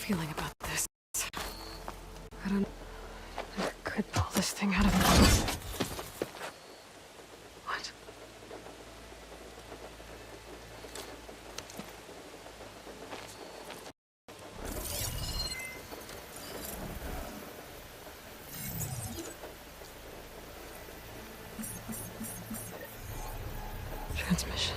feeling about this. I don't know. I could pull this thing out of me. What? Transmission.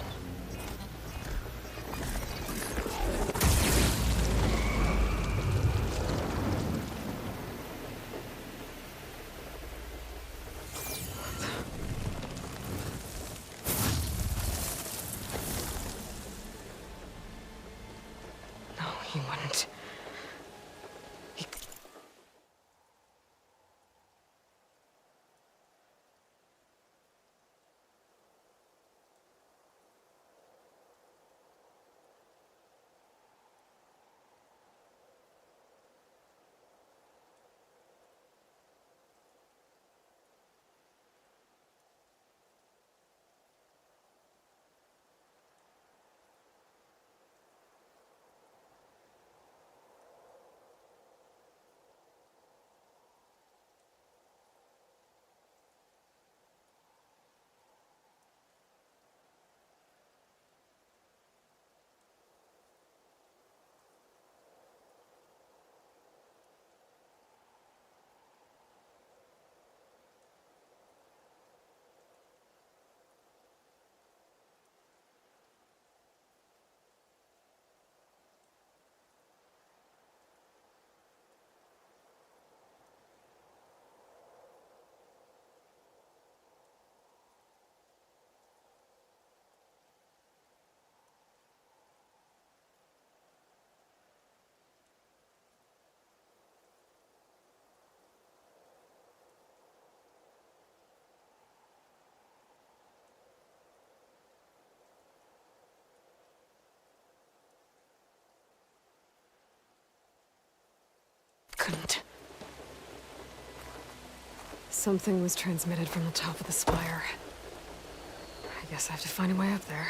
No, he wouldn't. Couldn't. Something was transmitted from the top of the spire. I guess I have to find a way up there.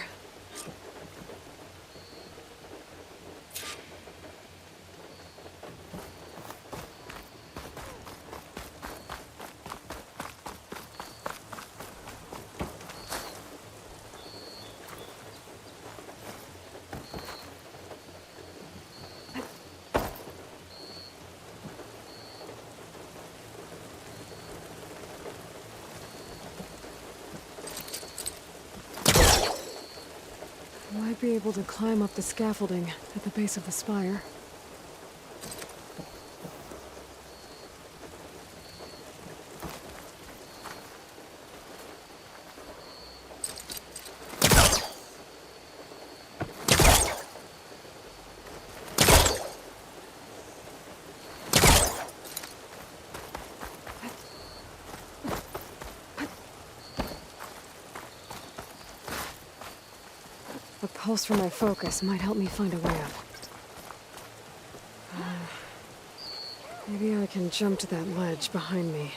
Might be able to climb up the scaffolding at the base of the spire. A pulse from my focus might help me find a way up. Maybe I can jump to that ledge behind me.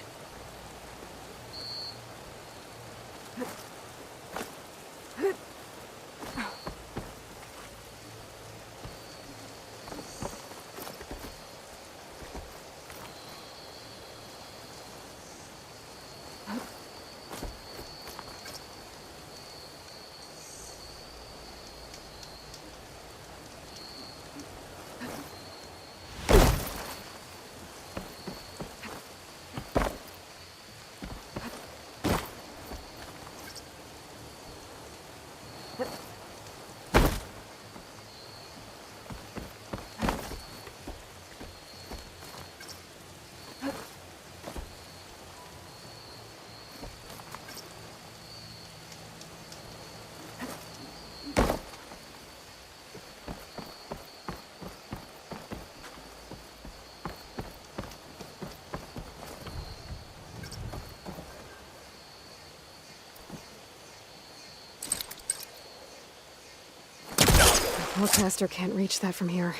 Forecaster can't reach that from here.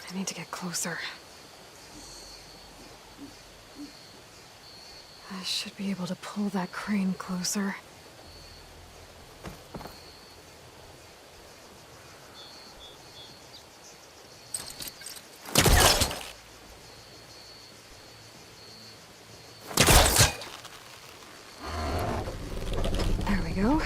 I need to get closer. I should be able to pull that crane closer. go.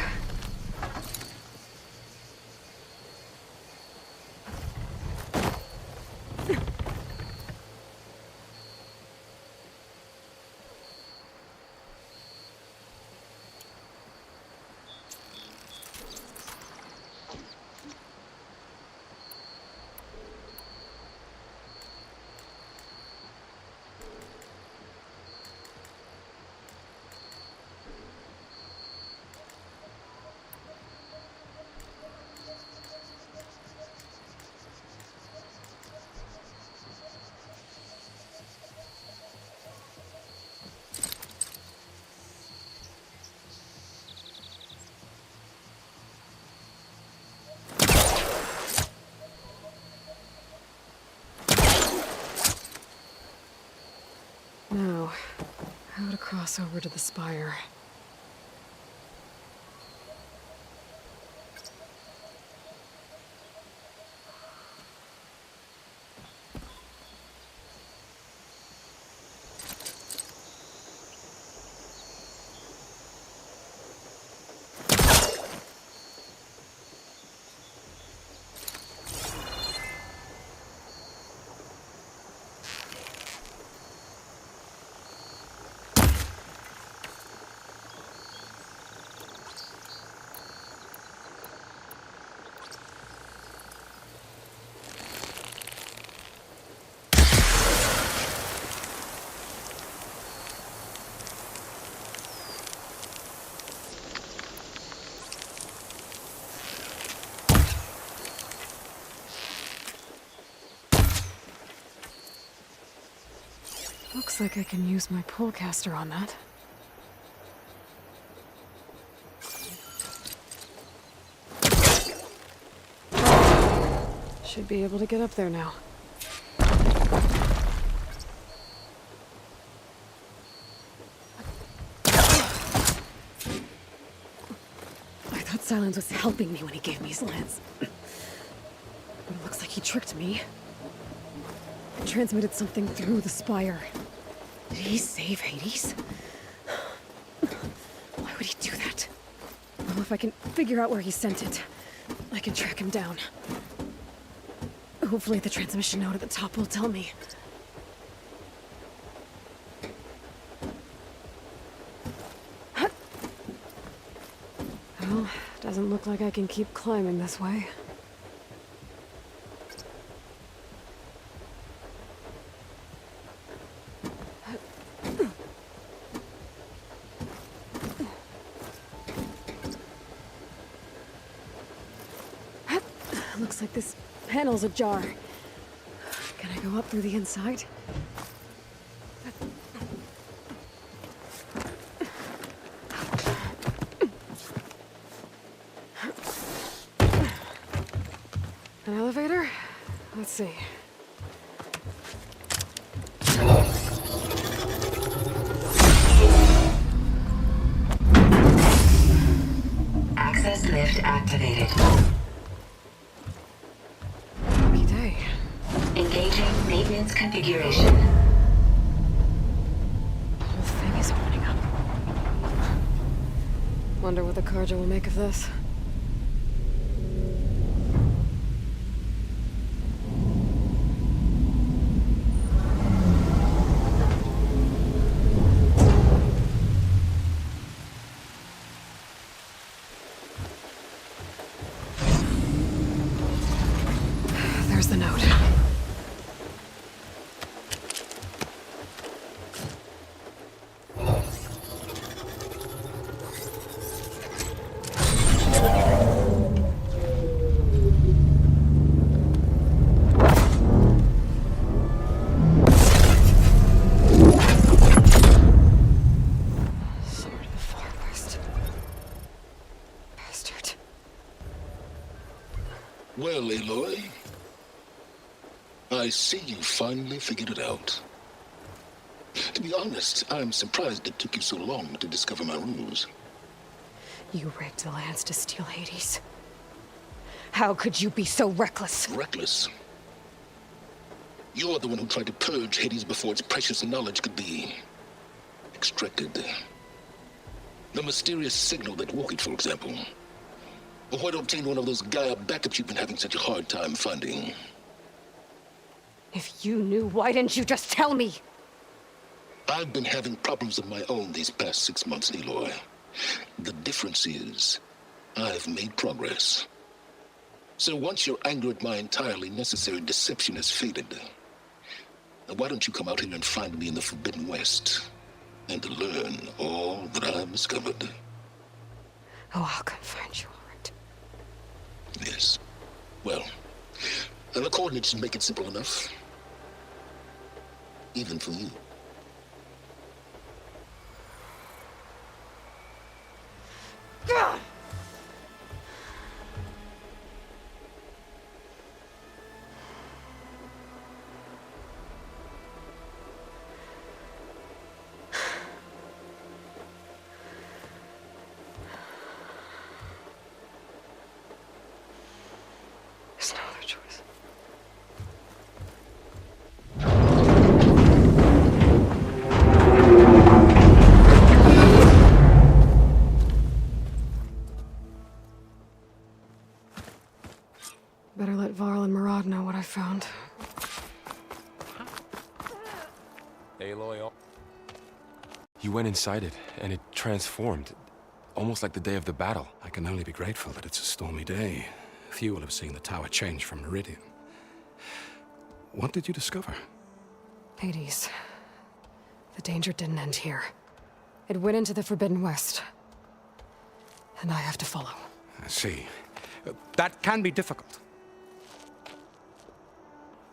Now, how to cross over to the spire. Looks like I can use my pullcaster on that. Should be able to get up there now. I thought Silence was helping me when he gave me his lance. But it looks like he tricked me. It transmitted something through the spire. Did he save Hades? Why would he do that? Well, if I can figure out where he sent it, I can track him down. Hopefully the transmission note at the top will tell me. Well, doesn't look like I can keep climbing this way. Looks like this panel's ajar. Can I go up through the inside? An elevator? Let's see. Access lift activated. Engaging maintenance configuration. The whole thing is opening up. Wonder what the Karja will make of this. There's the note. Well, Aloy, I see you finally figured it out. To be honest, I'm surprised it took you so long to discover my ruse. You rigged the lance to steal Hades. How could you be so reckless? Reckless? You're the one who tried to purge Hades before its precious knowledge could be extracted. The mysterious signal that woke it, for example. Or why to obtain one of those Gaia backups you've been having such a hard time finding. If you knew, why didn't you just tell me? I've been having problems of my own these past 6 months, Aloy. The difference is, I've made progress. So once your anger at my entirely necessary deception has faded, why don't you come out here and find me in the Forbidden West, and learn all that I've discovered? Oh, I'll come find you, all right. Yes. Well, the coordinates make it simple enough. Even for you. Gah! There's no other choice. Better let Varl and Murad know what I found. Aloy. You went inside it, and it transformed. Almost like the day of the battle. I can only be grateful that it's a stormy day. Few will have seen the tower change from Meridian. What did you discover? Hades. The danger didn't end here. It went into the Forbidden West. And I have to follow. I see. That can be difficult.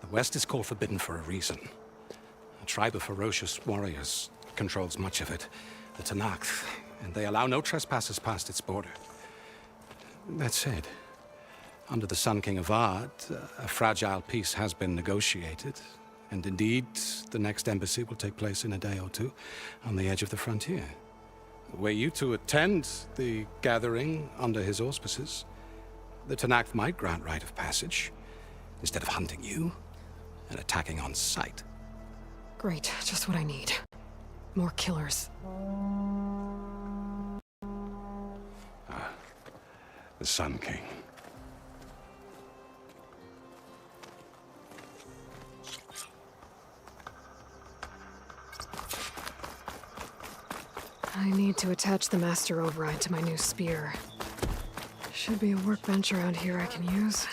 The West is called Forbidden for a reason. A tribe of ferocious warriors controls much of it, the Tenakth, and they allow no trespassers past its border. That said, under the Sun King of Ard, a fragile peace has been negotiated, and indeed, the next embassy will take place in a day or two on the edge of the frontier. Were you to attend the gathering under his auspices, the Tenakth might grant right of passage, instead of hunting you and attacking on sight. Great, just what I need. More killers. The Sun King. I need to attach the Master Override to my new spear. Should be a workbench around here I can use.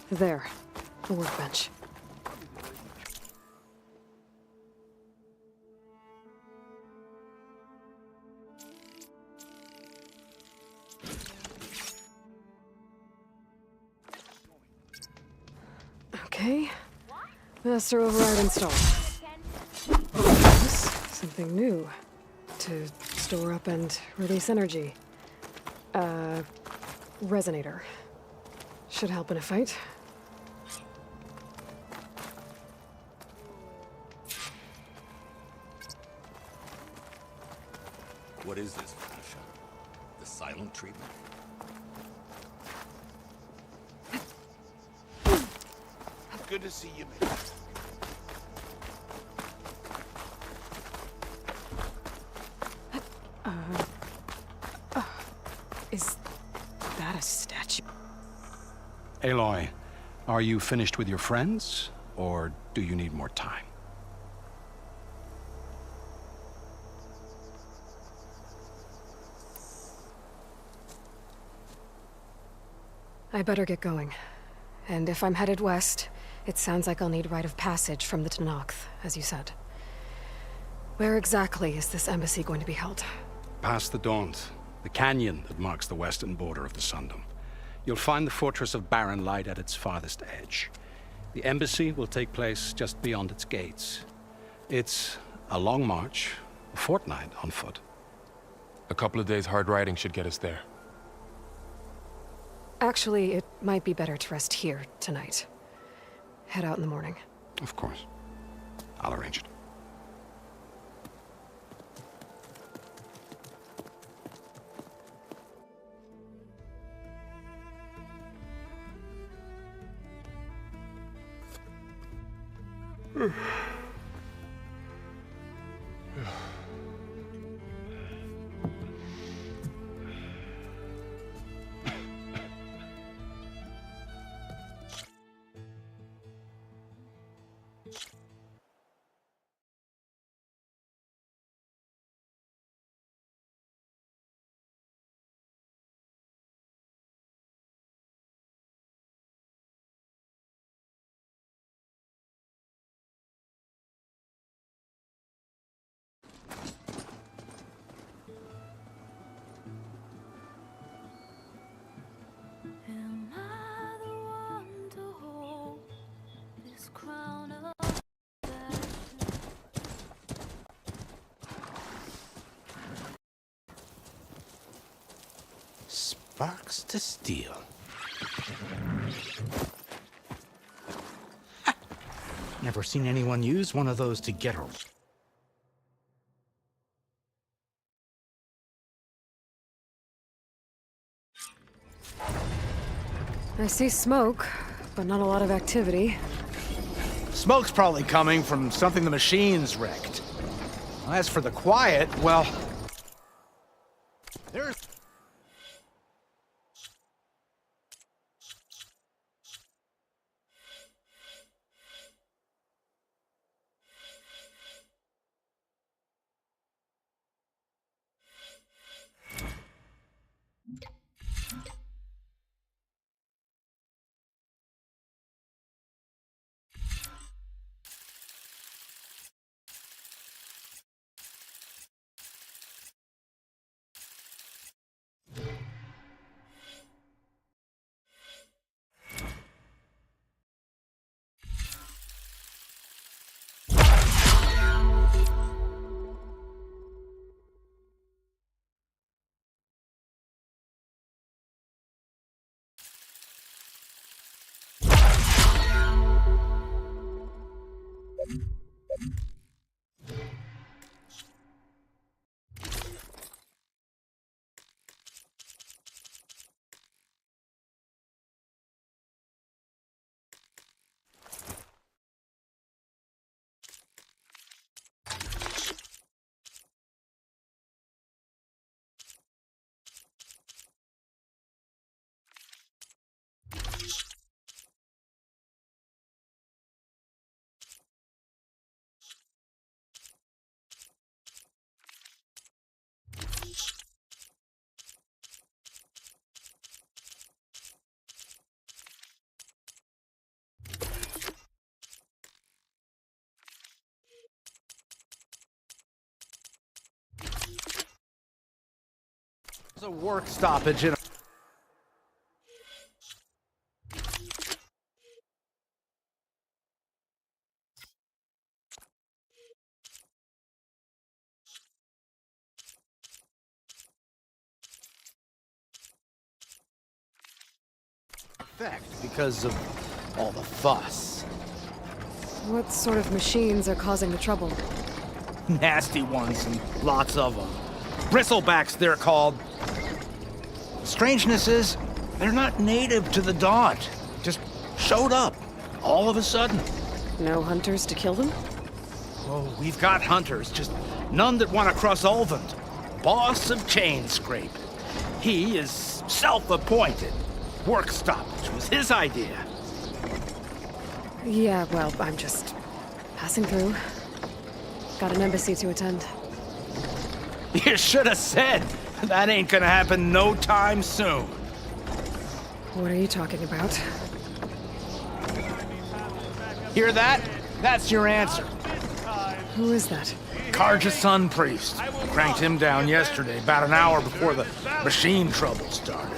There, the workbench. Okay, Master Override installed. This, something new. To store up and release energy. Resonator. Should help in a fight. What is this, Felicia? The silent treatment? Good to see you, man. Is that a statue? Aloy, are you finished with your friends, or do you need more time? I better get going. And if I'm headed west, it sounds like I'll need rite of passage from the Tenakth, as you said. Where exactly is this embassy going to be held? Past the Daunt, the canyon that marks the western border of the Sundom. You'll find the fortress of Barren Light at its farthest edge. The embassy will take place just beyond its gates. It's a long march, a fortnight on foot. A couple of days hard riding should get us there. Actually, it might be better to rest here tonight. Head out in the morning. Of course. I'll arrange it. Am I the one to hold this crown of passion? Sparks to steel. Never seen anyone use one of those to get her. I see smoke, but not a lot of activity. Smoke's probably coming from something the machines wrecked. As for the quiet, well... There's... a work stoppage in... effect because of all the fuss. What sort of machines are causing the trouble? Nasty ones, and lots of them. Bristlebacks, they're called. Strangeness is, they're not native to the Daunt. Just showed up, all of a sudden. No hunters to kill them? Oh, we've got hunters, just none that want to cross Ulvund. Boss of Chain Scrape. He is self-appointed. Work stoppage was his idea. Yeah, well, I'm just passing through. Got an embassy to attend. You should have said. That ain't gonna happen no time soon. What are you talking about? Hear that? That's your answer. Who is that? Karja's Sun Priest. Cranked him down yesterday, about an hour before the machine trouble started.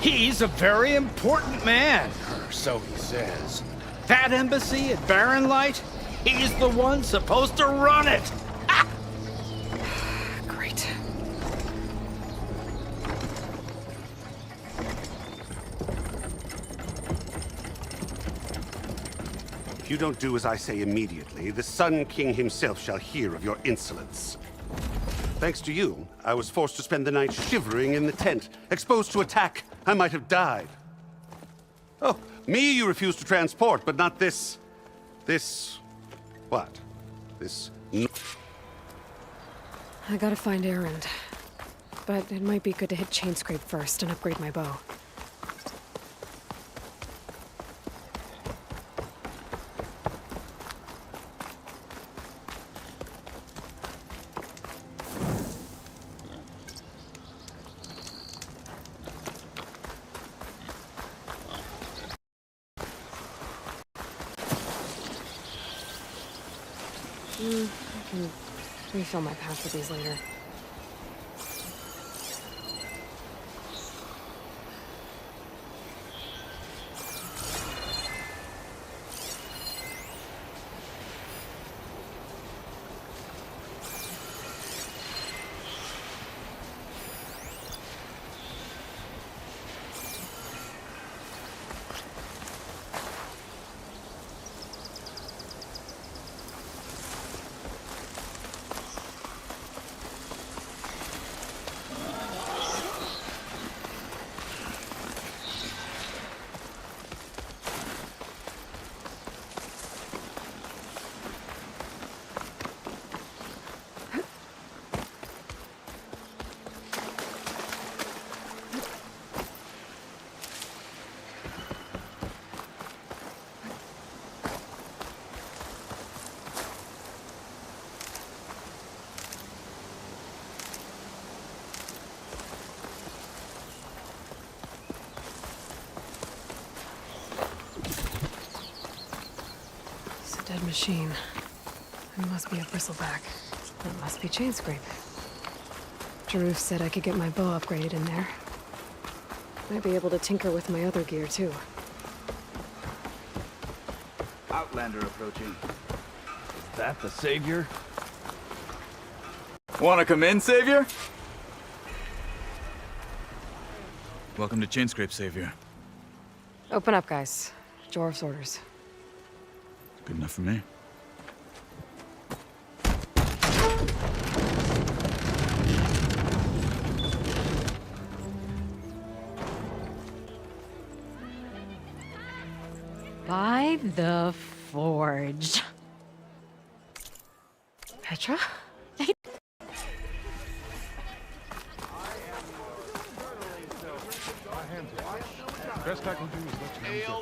He's a very important man, or so he says. That embassy at Barren Light, he's the one supposed to run it. Great. If you don't do as I say immediately, the Sun King himself shall hear of your insolence. Thanks to you, I was forced to spend the night shivering in the tent. Exposed to attack, I might have died. Oh, me you refuse to transport, but not this This... what? This... I gotta find Erend. But it might be good to hit Chainscrape first and upgrade my bow. I can refill my pack with these later. Dead machine. It must be a bristleback. It must be Chainscrape. Jaruf said I could get my bow upgraded in there. Might be able to tinker with my other gear, too. Outlander approaching. Is that the Savior? Wanna come in, Savior? Welcome to Chainscrape, Savior. Open up, guys. Jorv's orders. Good enough for me. By the Forge. Petra? Best I can do is let you know.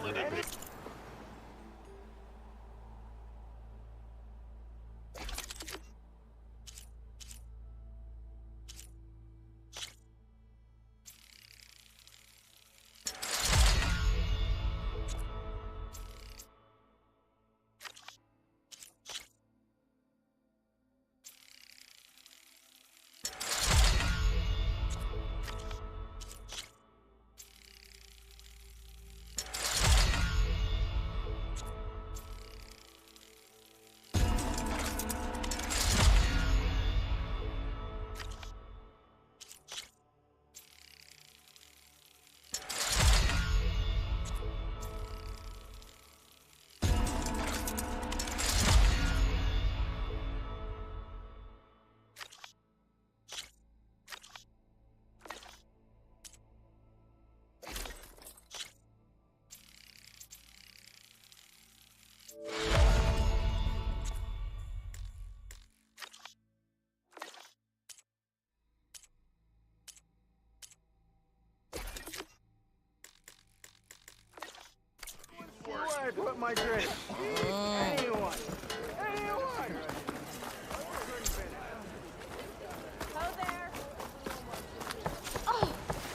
Put my drink. Anyone.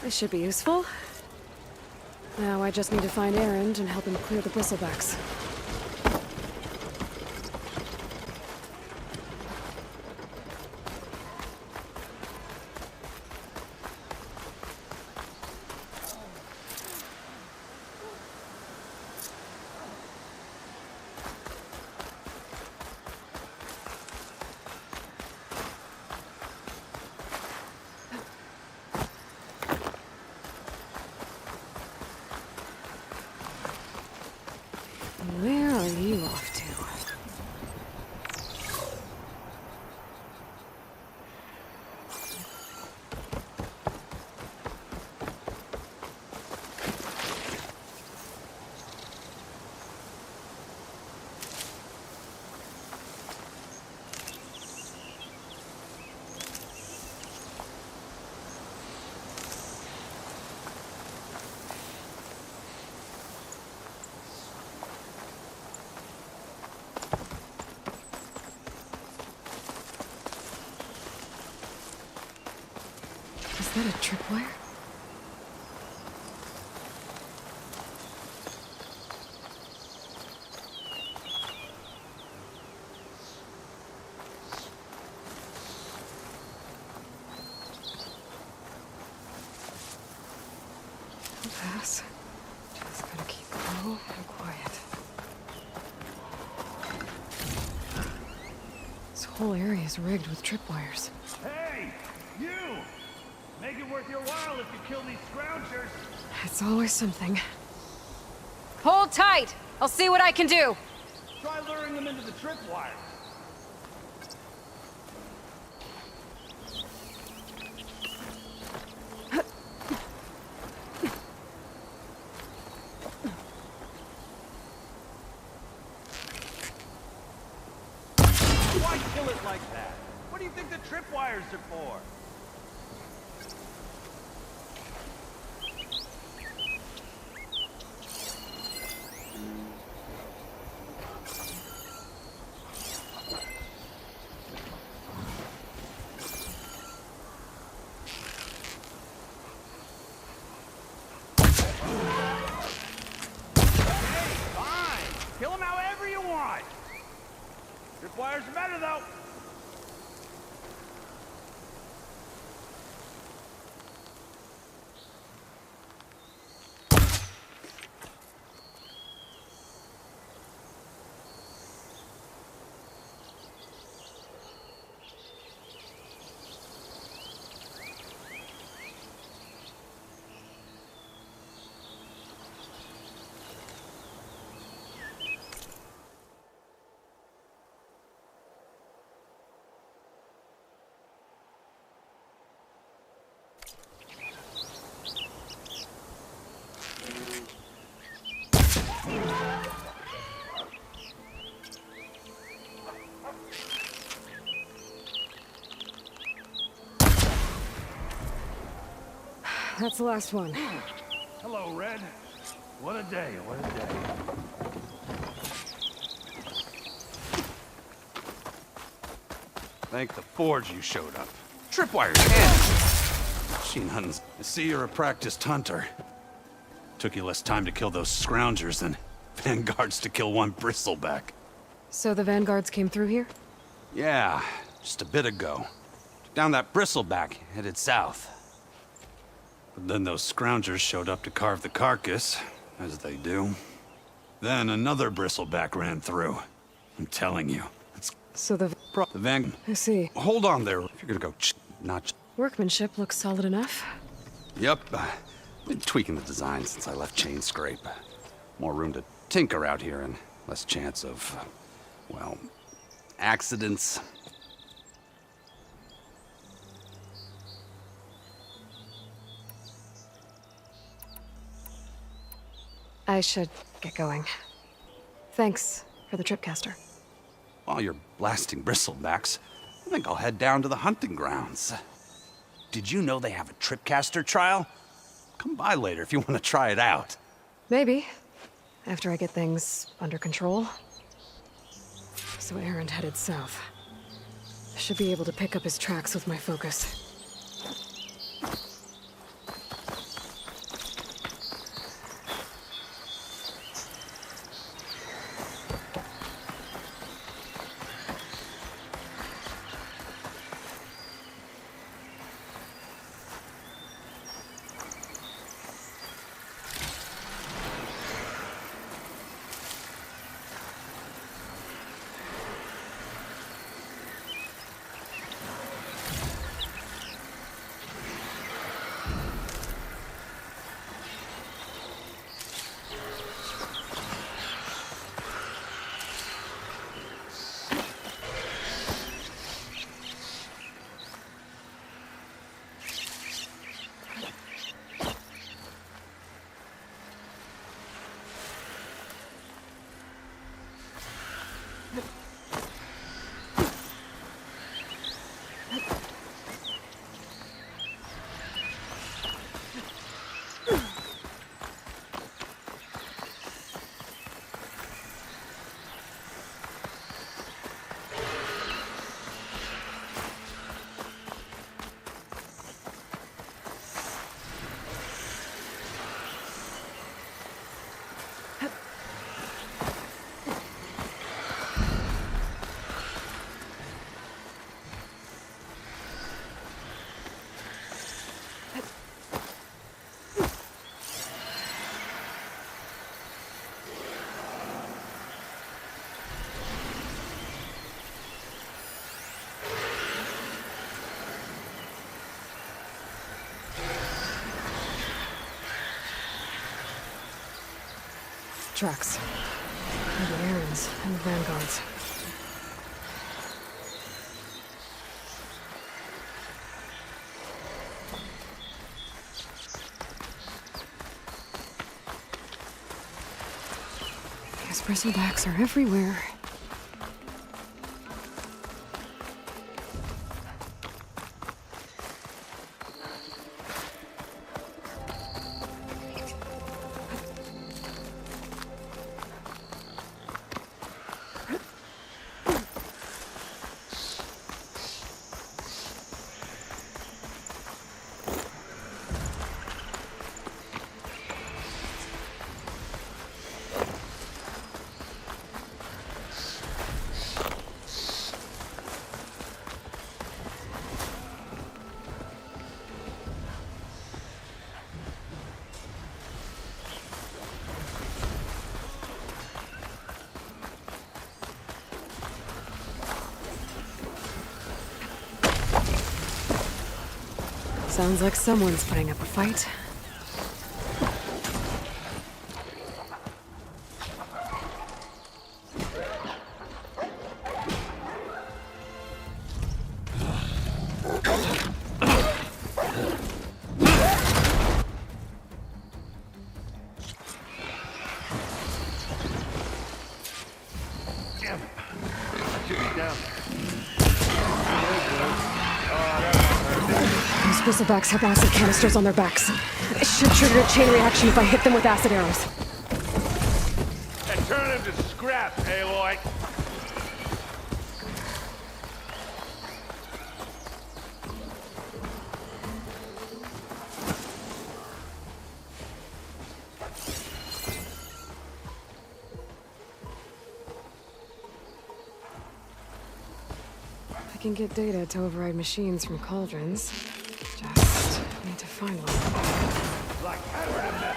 This should be useful. Now I just need to find Erend and help him clear the bristlebacks. Is that a tripwire? Pass. Just gotta keep low and quiet. This whole area is rigged with tripwires. Hey, you! Make it worth your while if you kill these scroungers. It's always something. Hold tight! I'll see what I can do! Try luring them into the tripwire. Why kill it like that? What do you think the tripwires are for? Kill them however you want. Tripwires are better, though. That's the last one. Hello, Red. What a day, what a day. Thank the Forge you showed up. Tripwires and machine hunters. I see you're a practiced hunter. Took you less time to kill those scroungers than vanguards to kill one bristleback. So the vanguards came through here? Yeah, just a bit ago. Took down that bristleback, headed south. But then those scroungers showed up to carve the carcass, as they do. Then another bristleback ran through. I'm telling you, it's So the the I see. Hold on there. If you're gonna go not Workmanship looks solid enough. Yep. Been tweaking the design since I left Chain Scrape. More room to tinker out here and less chance of, well, accidents. I should get going. Thanks for the tripcaster. While you're blasting bristlebacks, I think I'll head down to the hunting grounds. Did you know they have a tripcaster trial? Come by later if you want to try it out. Maybe. After I get things under control. So Errand headed south. I should be able to pick up his tracks with my focus. tracks. Maybe Aaron's and the Vanguard's. Guess bristlebacks are everywhere. Sounds like someone's putting up a fight. Those bristlebacks have acid canisters on their backs. It should trigger a chain reaction if I hit them with acid arrows. And turn him to scrap, Aloy. I can get data to override machines from cauldrons. Just need to find one. Like ever to metal.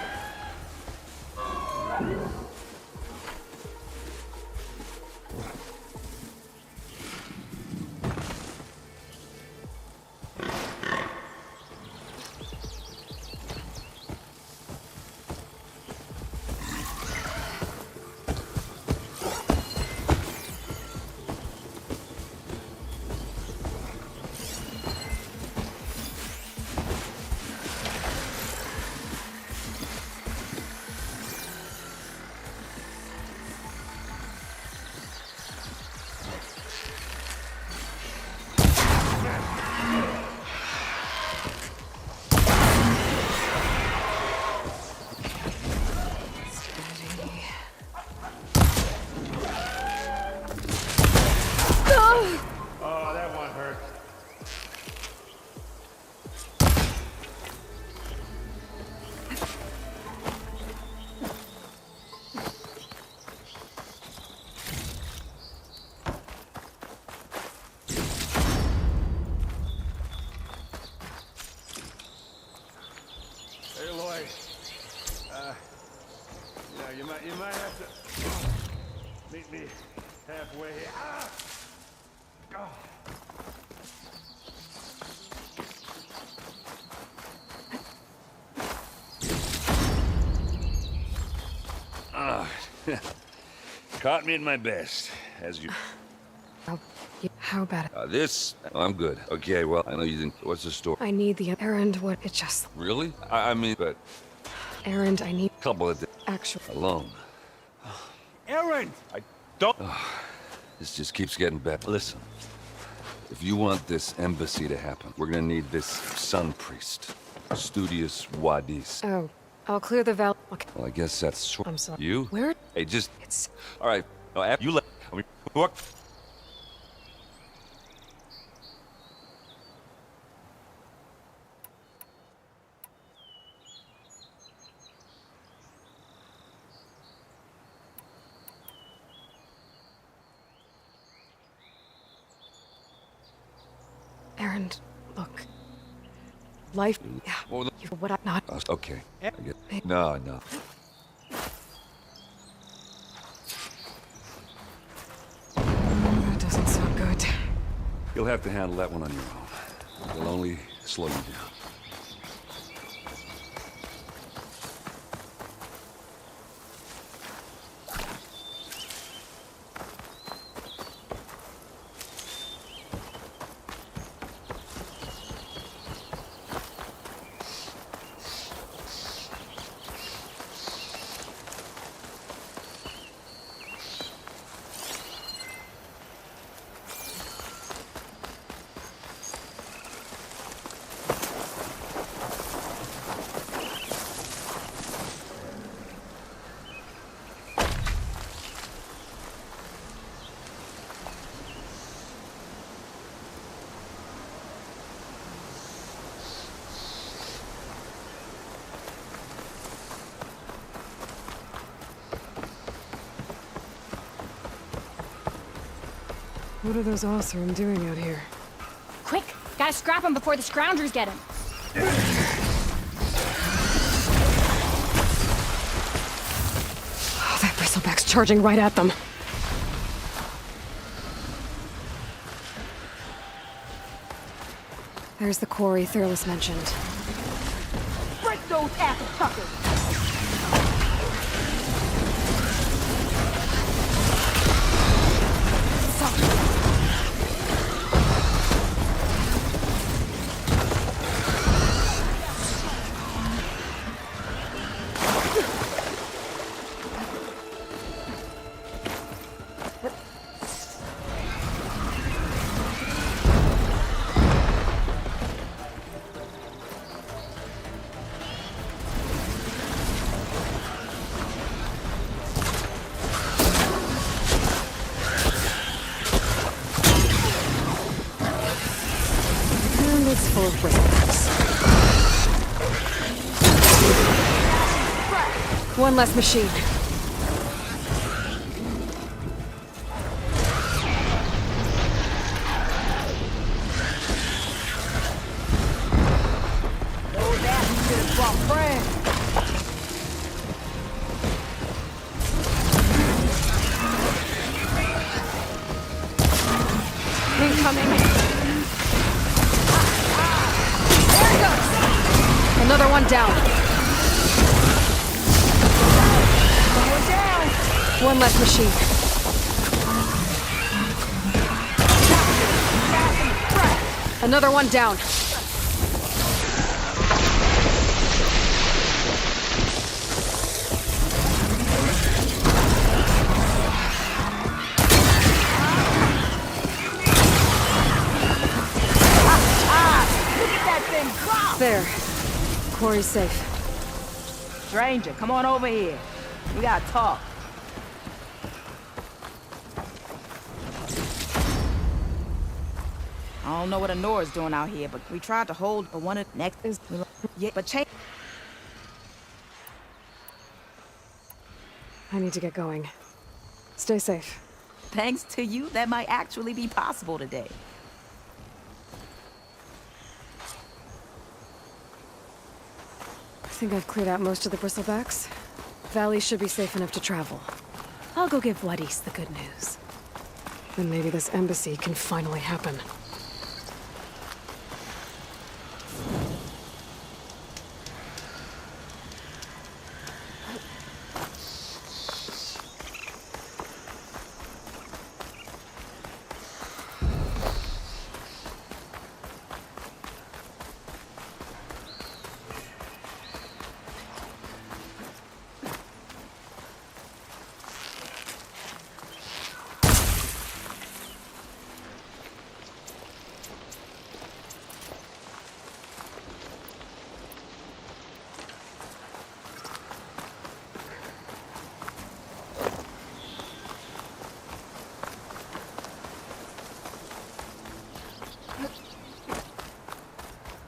Oh, that one hurt. Aloy, you might have to meet me halfway. Ah! Oh. Caught me in my best, as you. How about it? This? I'm good. Okay, well, I know you didn't. What's the story? I need the errand. What? It just. Really? I mean, but Errand. I need. couple of days Actual. alone. Aaron! I don't. This just keeps getting better. Listen, if you want this embassy to happen, we're gonna need this sun priest, Studious Wadis. Oh, I'll clear the val. Okay. Well, I guess that's I'm sorry. you. Where? Hey, just It's. all right. No, you let. I mean, what? Errand. Look. Life. Yeah. Well, You. What? I not. okay. I get. No. That doesn't sound good. You'll have to handle that one on your own. It'll only slow you down. What are those Osram doing out here? Quick! Gotta scrap him before the scroungers get him. Oh, that bristleback's charging right at them. There's the quarry Thurles mentioned. Break those apple tuckers! And it's full of bristlebacks. One less machine. Those asses should have brought friends. Incoming. There it goes. Another one down. We're down. One less machine. Another one down. Look at that thing drop! There. Quarry's safe. Stranger, come on over here. We gotta talk. I don't know what Honora's doing out here, but we tried to hold one of next is yeah, but change. I need to get going. Stay safe. Thanks to you, that might actually be possible today. I think I've cleared out most of the bristlebacks. Valley should be safe enough to travel. I'll go give Wadis the good news. Then maybe this embassy can finally happen.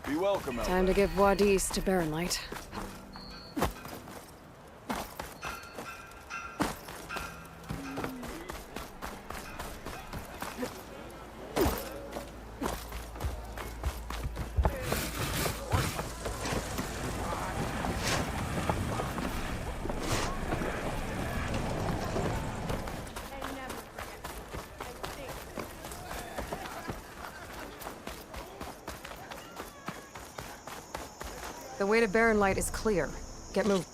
Be welcome, Aloy. Time to give Wadis to Baron Light. The way to Baron Light is clear. Get moving.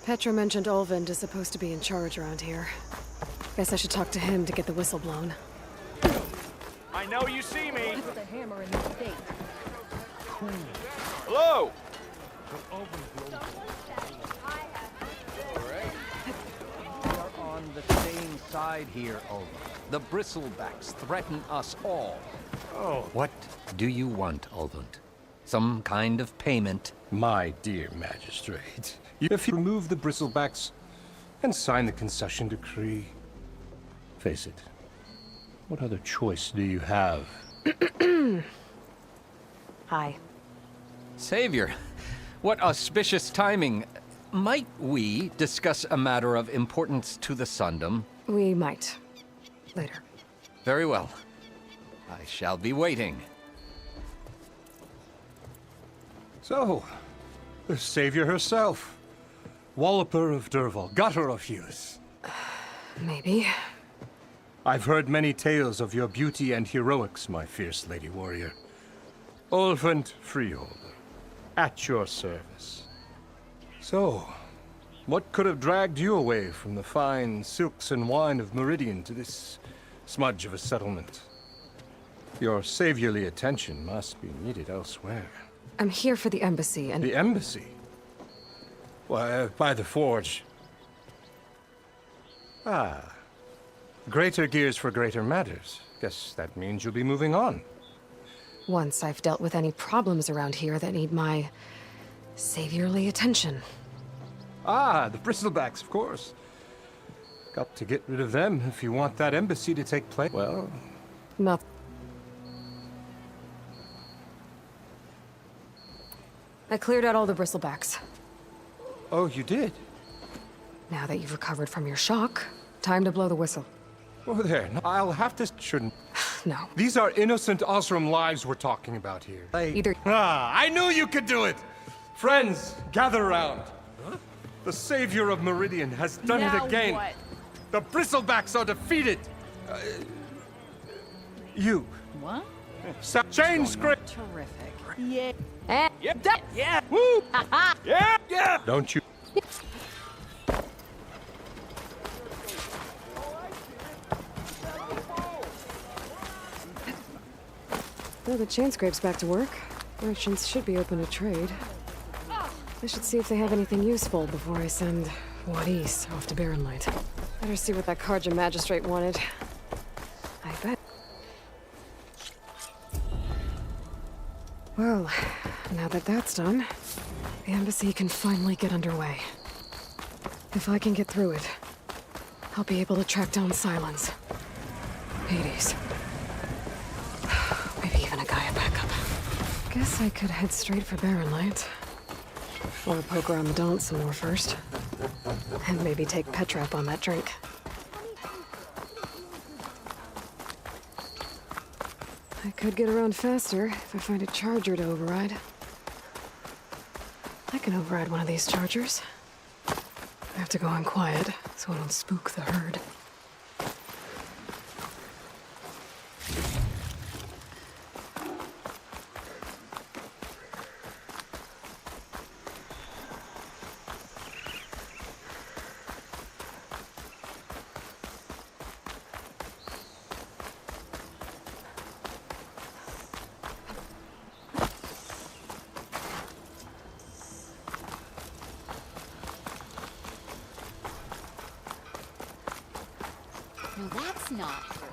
Petra mentioned Olvind is supposed to be in charge around here. Guess I should talk to him to get the whistle blown. I know you see me. Put the hammer in the stake. Hello. We are on the same side here, Aloy. The bristlebacks threaten us all. Oh, What do you want, Olvind? Some kind of payment? My dear magistrate, if you remove the bristlebacks and sign the concession decree, face it, what other choice do you have? Hi. Savior, what auspicious timing. Might we discuss a matter of importance to the Sundom? We might. Later. Very well. I shall be waiting. So, the savior herself. Walloper of Derval, gutter of Hughes. Maybe. I've heard many tales of your beauty and heroics, my fierce lady warrior. Ulfant Freeholder, at your service. So, what could have dragged you away from the fine silks and wine of Meridian to this smudge of a settlement? Your saviorly attention must be needed elsewhere. I'm here for the embassy and... The embassy? Why, by the forge. Ah. Greater gears for greater matters. Guess that means you'll be moving on. Once I've dealt with any problems around here that need my... saviorly attention. Ah, the bristlebacks, of course. Got to get rid of them if you want that embassy to take place. Well... Not... I cleared out all the bristlebacks. Oh, you did? Now that you've recovered from your shock, time to blow the whistle. Oh, there. No, I'll have to... Shouldn't... No. These are innocent Osram lives we're talking about here. Either... Ah, I knew you could do it! Friends, gather around. Huh? The savior of Meridian has done it again. What? The bristlebacks are defeated. You. What? Change script. Terrific. Yeah. Yeah. Woo. Yeah. Yeah. Don't you? Well, the chain scrape's back to work. Merchants should be open to trade. I should see if they have anything useful before I send Wadis off to Barrenlight. Better see what that Karja magistrate wanted. I bet. Well, now that that's done, the embassy can finally get underway. If I can get through it, I'll be able to track down Silence. Hades. Maybe even a Gaia backup. Guess I could head straight for Barrenlight. Or poke around the Daunt some more first. And maybe take Petra up on that drink. I could get around faster if I find a charger to override. I can override one of these chargers. I have to go on quiet so I don't spook the herd. No, that's not true.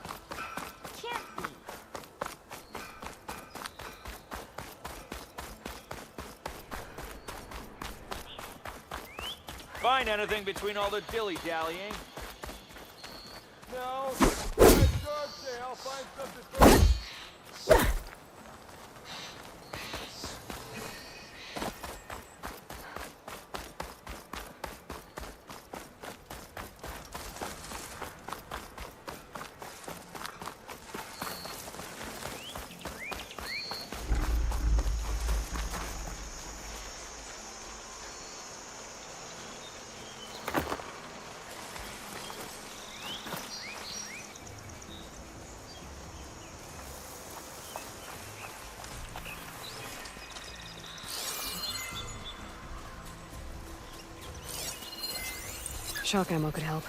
Can't be. Find anything between all the dilly-dallying? No. I'll find something. Shock ammo could help.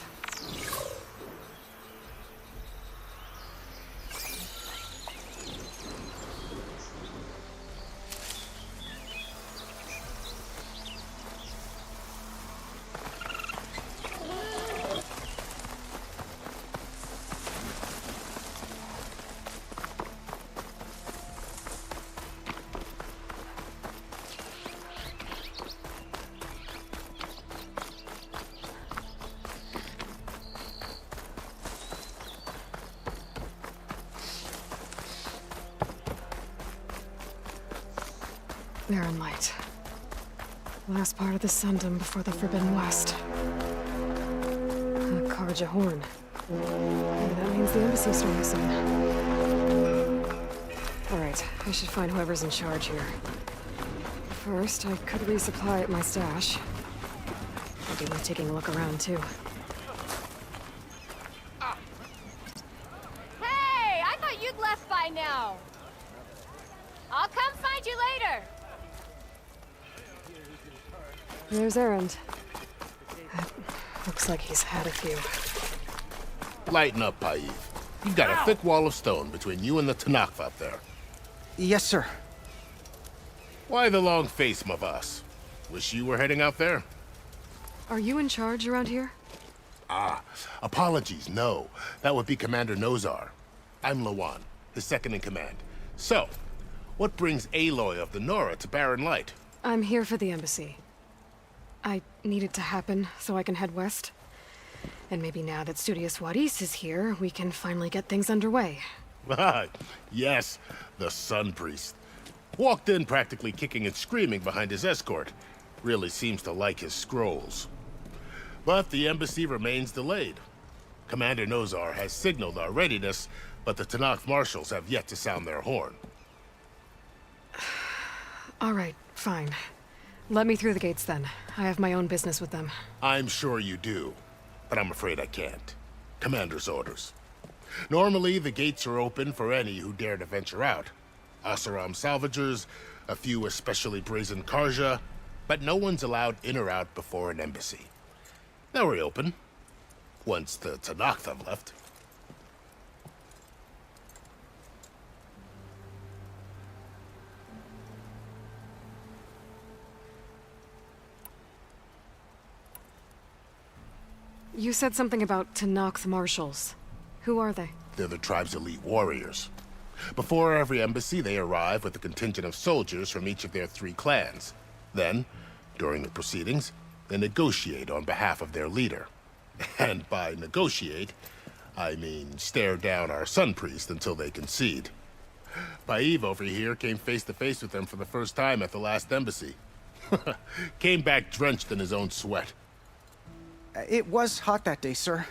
Barrenlight. Last part of the Sundom before the Forbidden West. A Karja horn. Maybe that means the embassy's starting soon. Alright, I should find whoever's in charge here. First, I could resupply at my stash. I'd be worth taking a look around, too. Hey, I thought you'd left by now. I'll come find you later. There's Erend. Looks like he's had a few. Lighten up, Paiv. You've got a thick wall of stone between you and the Tanakh up there. Yes, sir. Why the long face, Mavas? Wish you were heading out there? Are you in charge around here? Ah, apologies, no. That would be Commander Nozar. I'm Lawan, his second in command. So, what brings Aloy of the Nora to Barren Light? I'm here for the embassy. I need it to happen so I can head west. And maybe now that Studious Wadis is here, we can finally get things underway. Yes, the Sun Priest. Walked in practically kicking and screaming behind his escort. Really seems to like his scrolls. But the embassy remains delayed. Commander Nozar has signaled our readiness, but the Tanakh marshals have yet to sound their horn. All right, fine. Let me through the gates then. I have my own business with them. I'm sure you do, but I'm afraid I can't. Commander's orders. Normally, the gates are open for any who dare to venture out. Asaram salvagers, a few especially brazen Karja, but no one's allowed in or out before an embassy. They'll reopen, once the Tanakh have left. You said something about Tanakh marshals. Who are they? They're the tribe's elite warriors. Before every embassy, they arrive with a contingent of soldiers from each of their 3 clans. Then, during the proceedings, they negotiate on behalf of their leader. And by negotiate, I mean stare down our Sun Priest until they concede. Paiv over here came face to face with them for the first time at the last embassy. Came back drenched in his own sweat. It was hot that day, sir.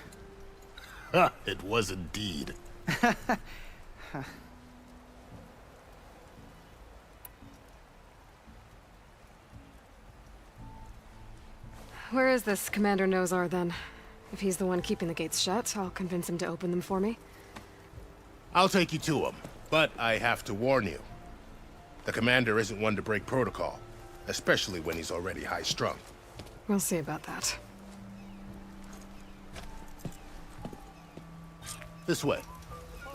It was indeed. Where is this Commander Nozar, then? If he's the one keeping the gates shut, I'll convince him to open them for me. I'll take you to him, but I have to warn you. The commander isn't one to break protocol, especially when he's already high-strung. We'll see about that. This way.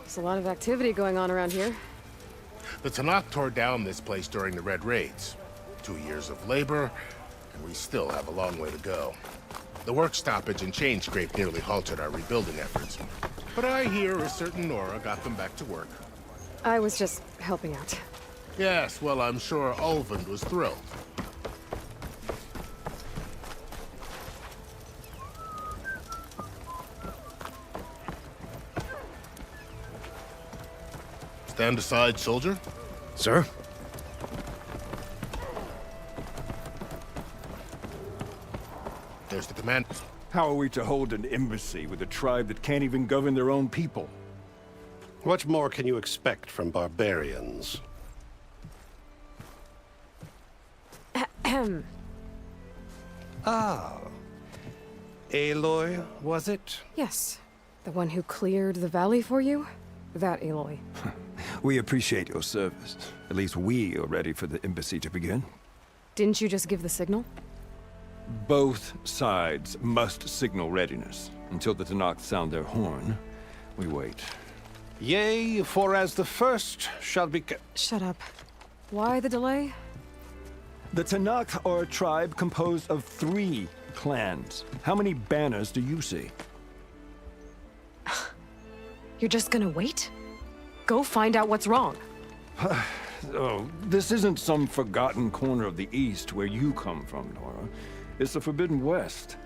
There's a lot of activity going on around here. The Tanakh tore down this place during the Red Raids. 2 years of labor, and we still have a long way to go. The work stoppage and chain scrape nearly halted our rebuilding efforts. But I hear a certain Nora got them back to work. I was just helping out. Yes, well, I'm sure Ulvund was thrilled. Stand aside, soldier. Sir? There's the command. How are we to hold an embassy with a tribe that can't even govern their own people? What more can you expect from barbarians? Ahem. Ah. Aloy, was it? Yes. The one who cleared the valley for you? That Aloy. We appreciate your service. At least we are ready for the embassy to begin. Didn't you just give the signal? Both sides must signal readiness. Until the Tanakh sound their horn, we wait. Yea, for as the first shall be... Shut up. Why the delay? The Tanakh are a tribe composed of 3 clans. How many banners do you see? You're just gonna wait? Go find out what's wrong. Oh, this isn't some forgotten corner of the East where you come from, Nora. It's the Forbidden West.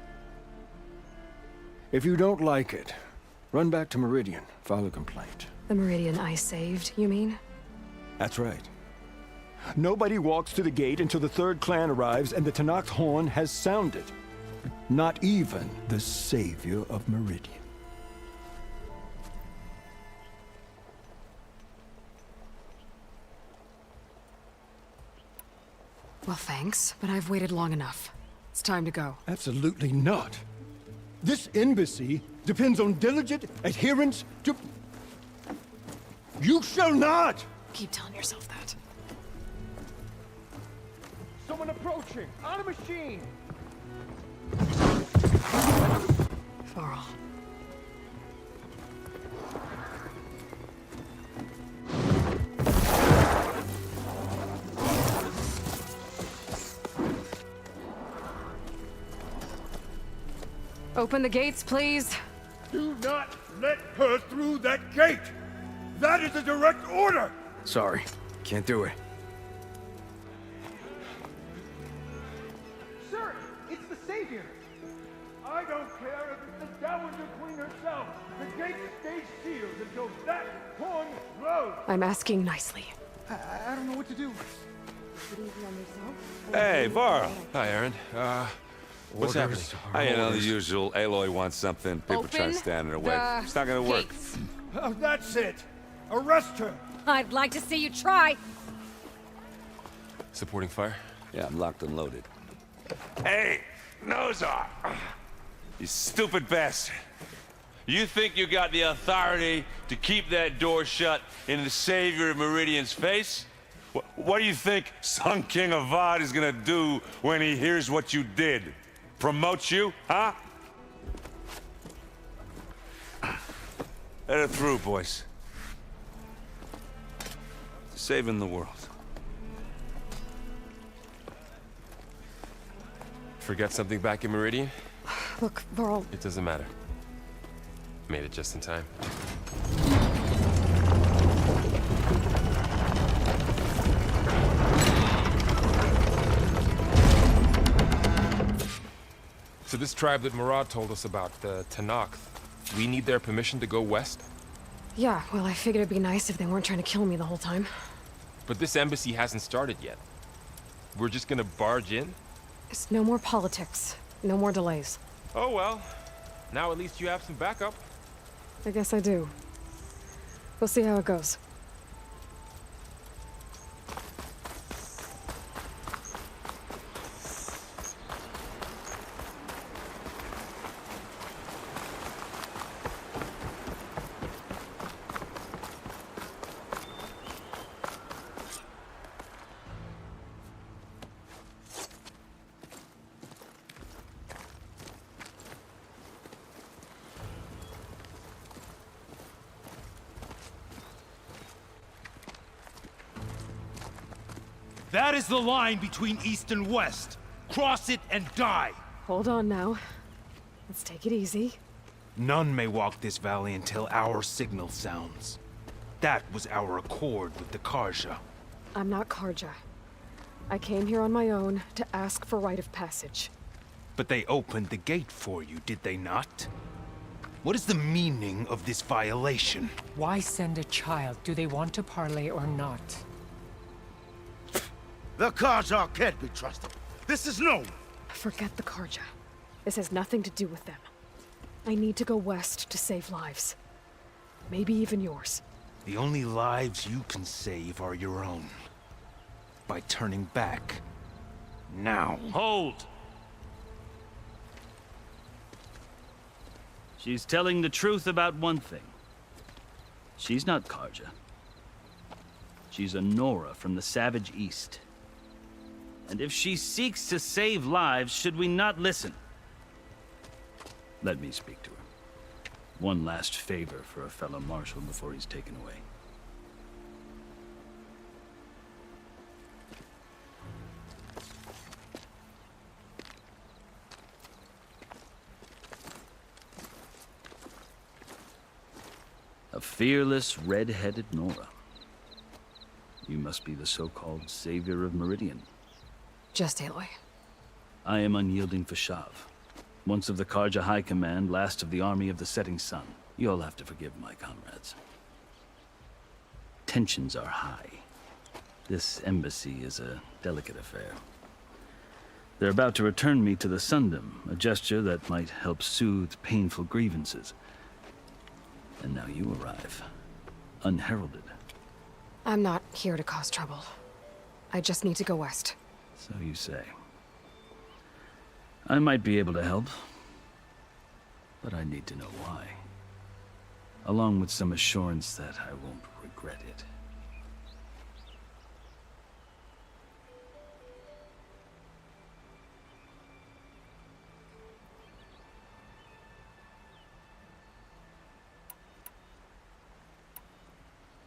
If you don't like it, run back to Meridian, file a complaint. The Meridian I saved, you mean? That's right. Nobody walks to the gate until the 3rd clan arrives and the Tanakh horn has sounded. Not even the savior of Meridian. Well, thanks, but I've waited long enough. It's time to go. Absolutely not. This embassy depends on diligent adherence to... You shall not! Keep telling yourself that. Someone approaching! On a machine! Varl. Open the gates, please. Do not let her through that gate! That is a direct order! Sorry, can't do it. Sir, it's the Savior! I don't care if it's the Dowager Queen herself! The gate stays sealed until that horn blows! I'm asking nicely. I don't know what to do. Hey, Varl. Hi, Aaron. What's happening? You know, the usual. Aloy wants something. People try to stand in her way. It's not gonna work. Oh, that's it! Arrest her! I'd like to see you try. Supporting fire? Yeah, I'm locked and loaded. Hey, Nozar! You stupid bastard! You think you got the authority to keep that door shut in the Savior of Meridian's face? What do you think Sun King of Vod is gonna do when he hears what you did? Promote you, huh? Let her through, boys. Saving the world. Forget something back in Meridian? Look, Varl. It doesn't matter. Made it just in time. So this tribe that Murad told us about, the Tanakh, we need their permission to go west? Yeah, well, I figured it'd be nice if they weren't trying to kill me the whole time. But this embassy hasn't started yet. We're just gonna barge in? It's no more politics. No more delays. Oh well. Now at least you have some backup. I guess I do. We'll see how it goes. That is the line between East and West. Cross it and die. Hold on now. Let's take it easy. None may walk this valley until our signal sounds. That was our accord with the Karja. I'm not Karja. I came here on my own to ask for rite of passage. But they opened the gate for you, did they not? What is the meaning of this violation? Why send a child? Do they want to parley or not? The Karja can't be trusted. This is known. Forget the Karja. This has nothing to do with them. I need to go west to save lives. Maybe even yours. The only lives you can save are your own. By turning back. Now. Hold! She's telling the truth about one thing. She's not Karja. She's a Nora from the Savage East. And if she seeks to save lives, should we not listen? Let me speak to her. One last favor for a fellow marshal before he's taken away. A fearless, red-headed Nora. You must be the so-called savior of Meridian. Just Aloy. I am unyielding Fashav. Once of the Karja High Command, last of the army of the setting sun. You'll have to forgive my comrades. Tensions are high. This embassy is a delicate affair. They're about to return me to the Sundom, a gesture that might help soothe painful grievances. And now you arrive, unheralded. I'm not here to cause trouble. I just need to go west. So you say. I might be able to help, but I need to know why. Along with some assurance that I won't regret it.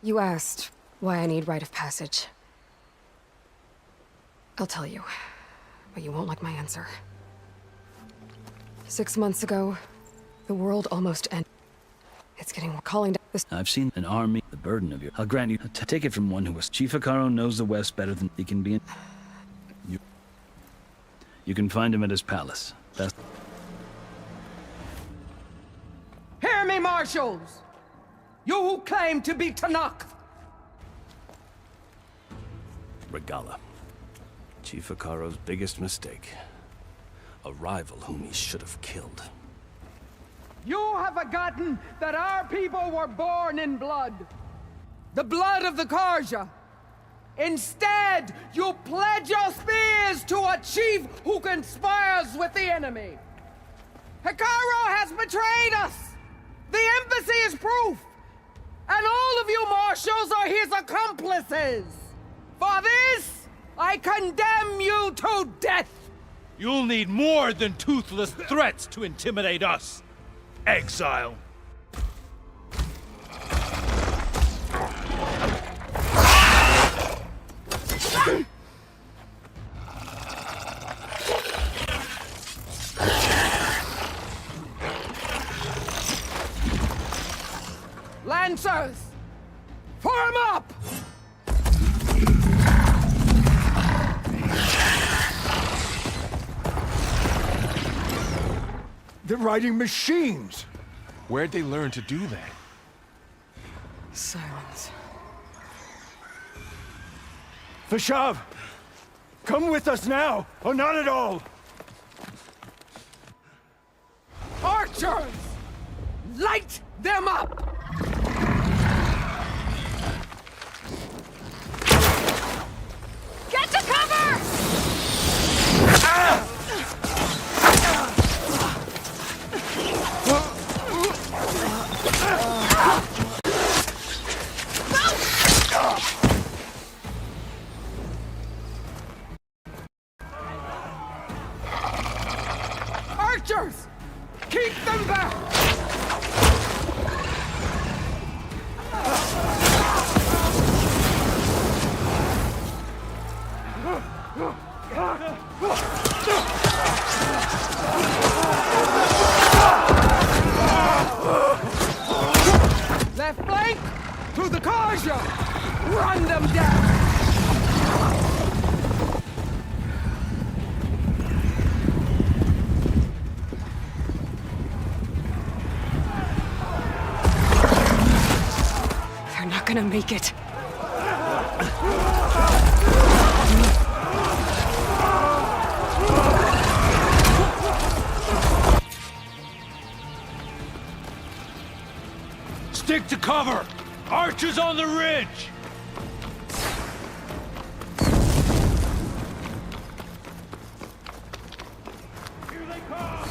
You asked why I need rite of passage. I'll tell you, but you won't like my answer. 6 months ago, the world almost ended. It's getting calling down this. I've seen an army, the burden of your... I'll grant you, take it from one who was... Chief Hikaru knows the West better than he can be in... You can find him at his palace. That's... Hear me, marshals! You who claim to be Tanakh! Regala. Chief Hikaru's biggest mistake. A rival whom he should have killed. You have forgotten that our people were born in blood. The blood of the Karja. Instead, you pledge your spears to a chief who conspires with the enemy. Hikaru has betrayed us! The embassy is proof! And all of you marshals are his accomplices! For this, I condemn you to death! You'll need more than toothless threats to intimidate us. Exile. Lancers! Form up! They're riding machines. Where'd they learn to do that? Silence. Vashav! Come with us now, or not at all! Archers! Light them up! Get to cover! Archers! Keep them back! Left flank! To the Karja! Run them down! They're not gonna make it. Stick to cover! Archers on the ridge! Here they come!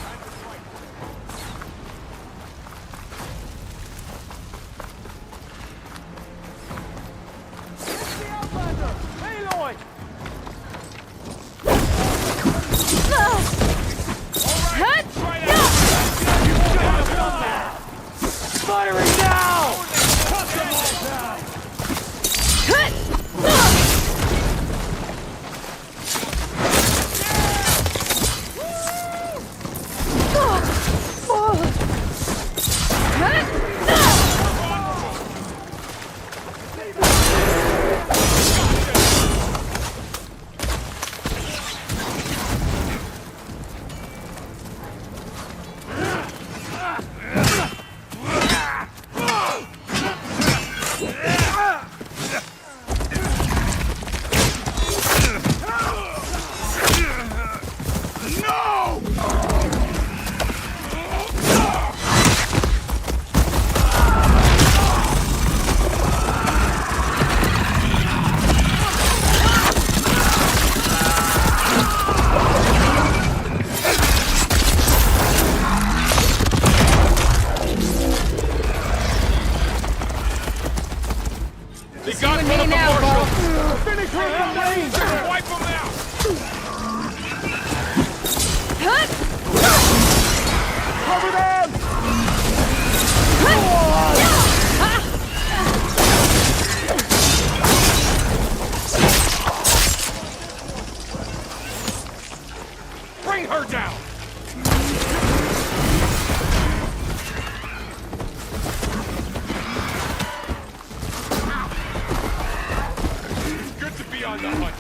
It's the Outlander! Aloy! Firing now! her down! Good to be on the hunt.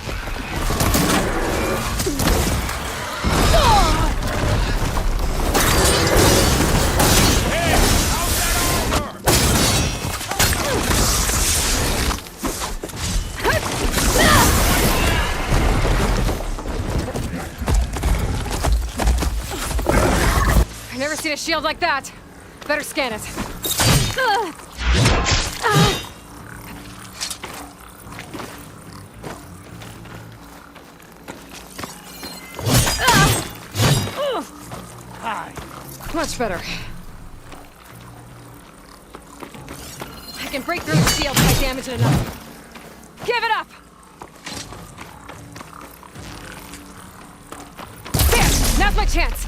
I've never seen a shield like that. Better scan it. Much better. I can break through the shield if I damage it enough. Give it up! There! Now's my chance!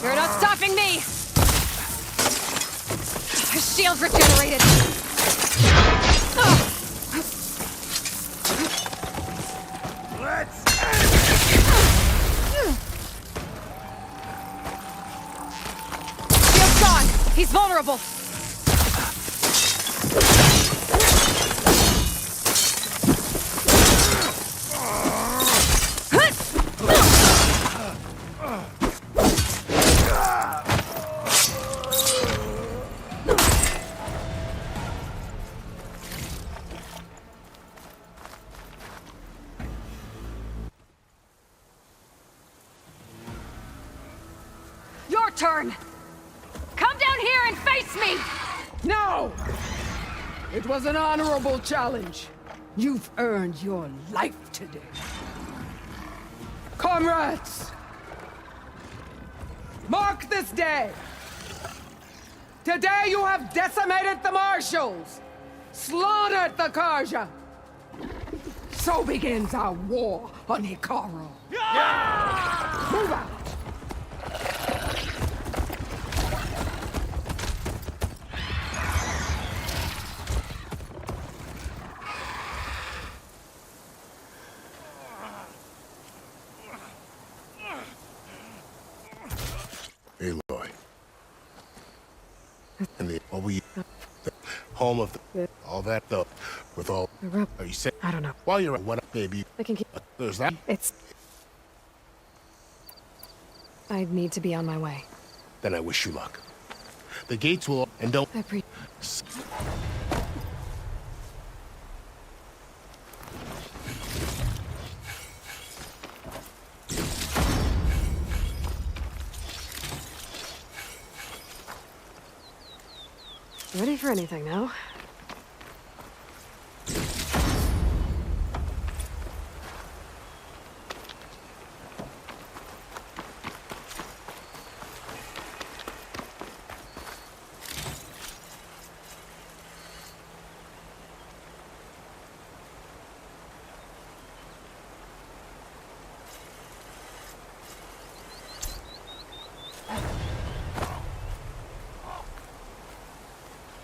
You're not stopping me! His shield's regenerated! Let's Shield's gone! He's vulnerable! Your turn! Come down here and face me! No! It was an honorable challenge. You've earned your life today. Comrades! Mark this day! Today you have decimated the marshals! Slaughtered the Karja! So begins our war on Hikaru. Move out! Aloy. And what were you? The home of the, all that though, with all. Are you saying? I don't know. While you're at what, maybe. I can keep. There's that. It's. I need to be on my way. Then I wish you luck. The gates will, and don't. I appreciate. Ready for anything now?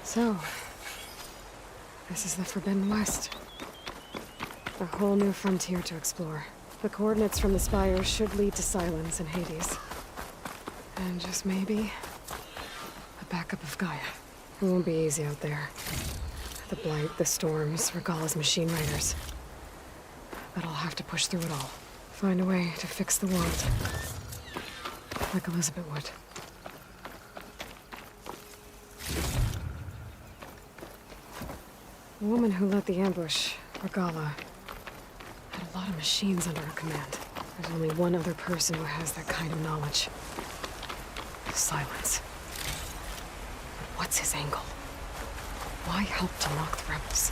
So, this is the Forbidden West. A whole new frontier to explore. The coordinates from the spires should lead to Silence and Hades. And just maybe, a backup of Gaia. It won't be easy out there. The Blight, the Storms, Regala's machine riders. But I'll have to push through it all. Find a way to fix the world. Like Elizabeth would. The woman who led the ambush, Regala, had a lot of machines under her command. There's only one other person who has that kind of knowledge. Silence. But what's his angle? Why help to knock the rebels?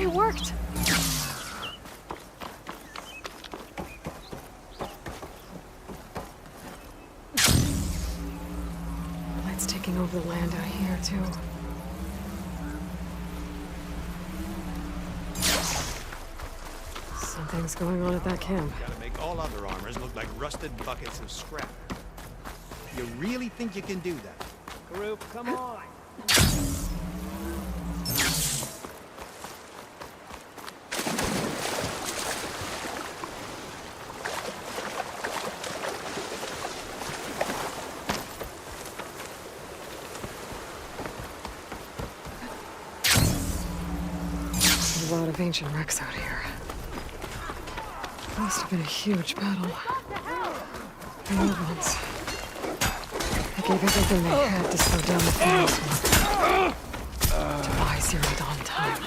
It worked! the land out here, too. Something's going on at that camp. Gotta make all other armors look like rusted buckets of scrap. You really think you can do that? Group, come on! There's a lot of ancient wrecks out here. Must have been a huge battle. The old ones. They gave everything they had to slow down the fire. July 0 dawn time.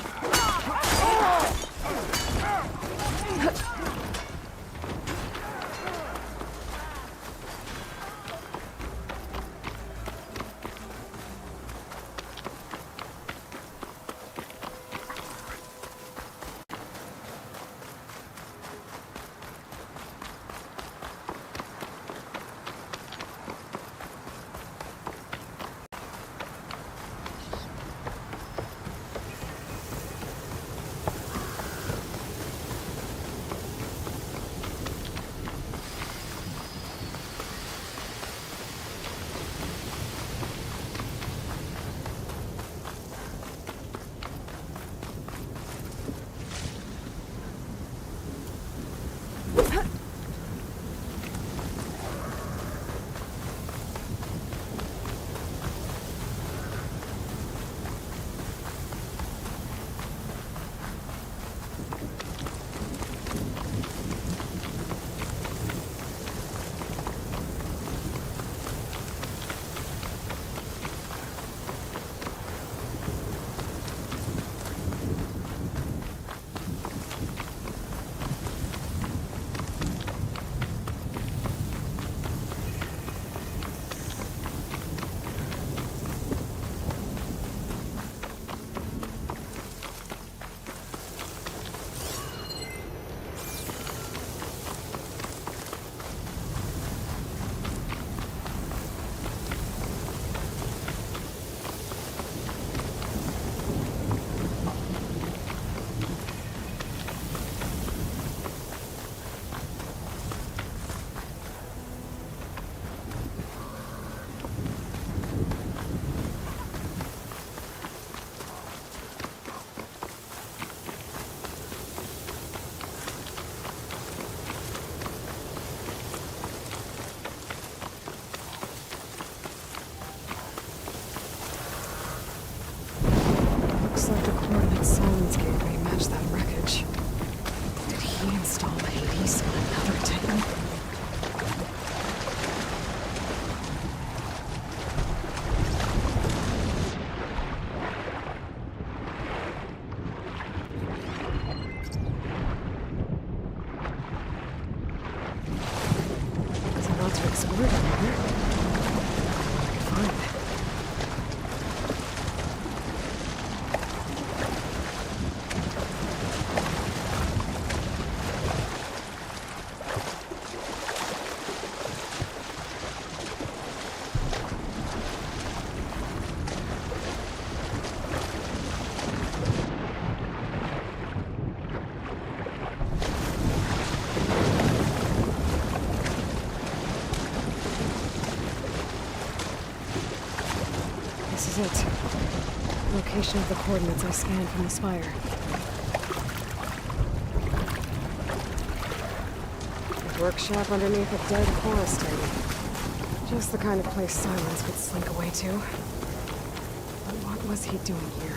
Looks like the coordinates Silence gave me match that wreckage. Did he install Hades on another Titan? There's a lot to explore down here. I can find it. This is it. Location of the coordinates I scanned from the spire. A workshop underneath a dead forest titan. Just the kind of place Silence could slink away to. But what was he doing here?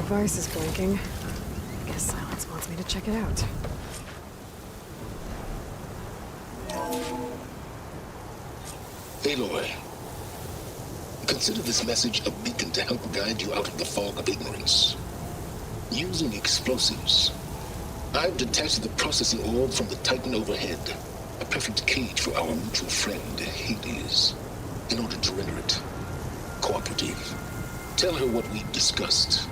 device is blinking. Guess Silence wants me to check it out. Aloy, consider this message a beacon to help guide you out of the fog of ignorance. Using explosives, I've detached the processing orb from the Titan overhead, a perfect cage for our mutual friend, Hades, in order to render it cooperative. Tell her what we've discussed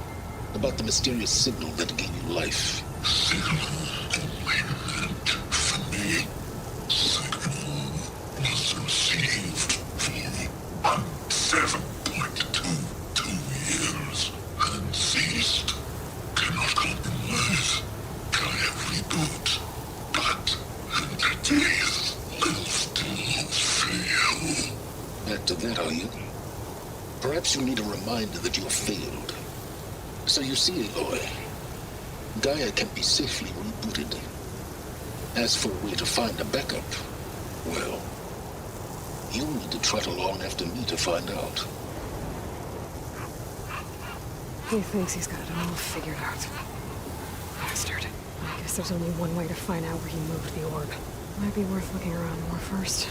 about the mysterious signal that gave you life. Signal for me. Signal was received for 7.22 years and ceased. Cannot compromise. Try every boot, but entities will still fail. Back to that, are you? Perhaps you need a reminder that you have failed. So you see, Aloy, Gaia can be safely rebooted. As for a way to find a backup, well, you'll need to trot along after me to find out. He thinks he's got it all figured out. Bastard. I guess there's only one way to find out where he moved the orb. Might be worth looking around more first.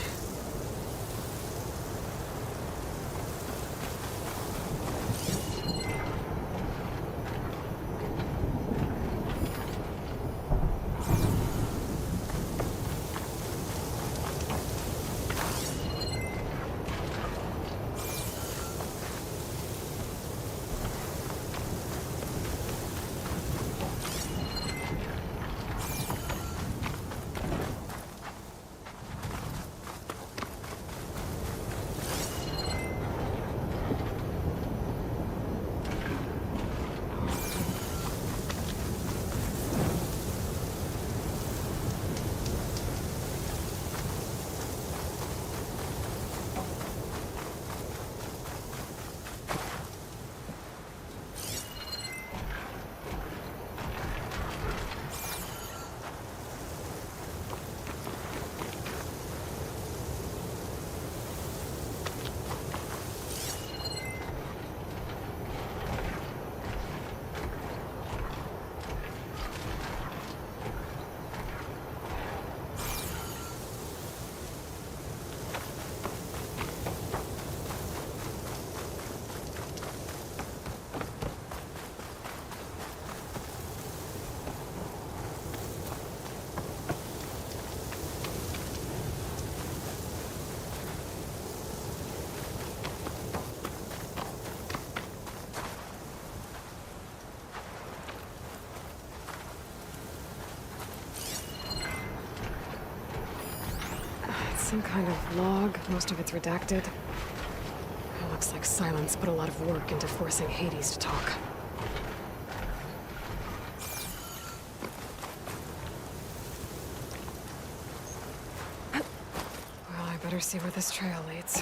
Some kind of log. Most of it's redacted. It looks like Silence put a lot of work into forcing Hades to talk. Well, I better see where this trail leads.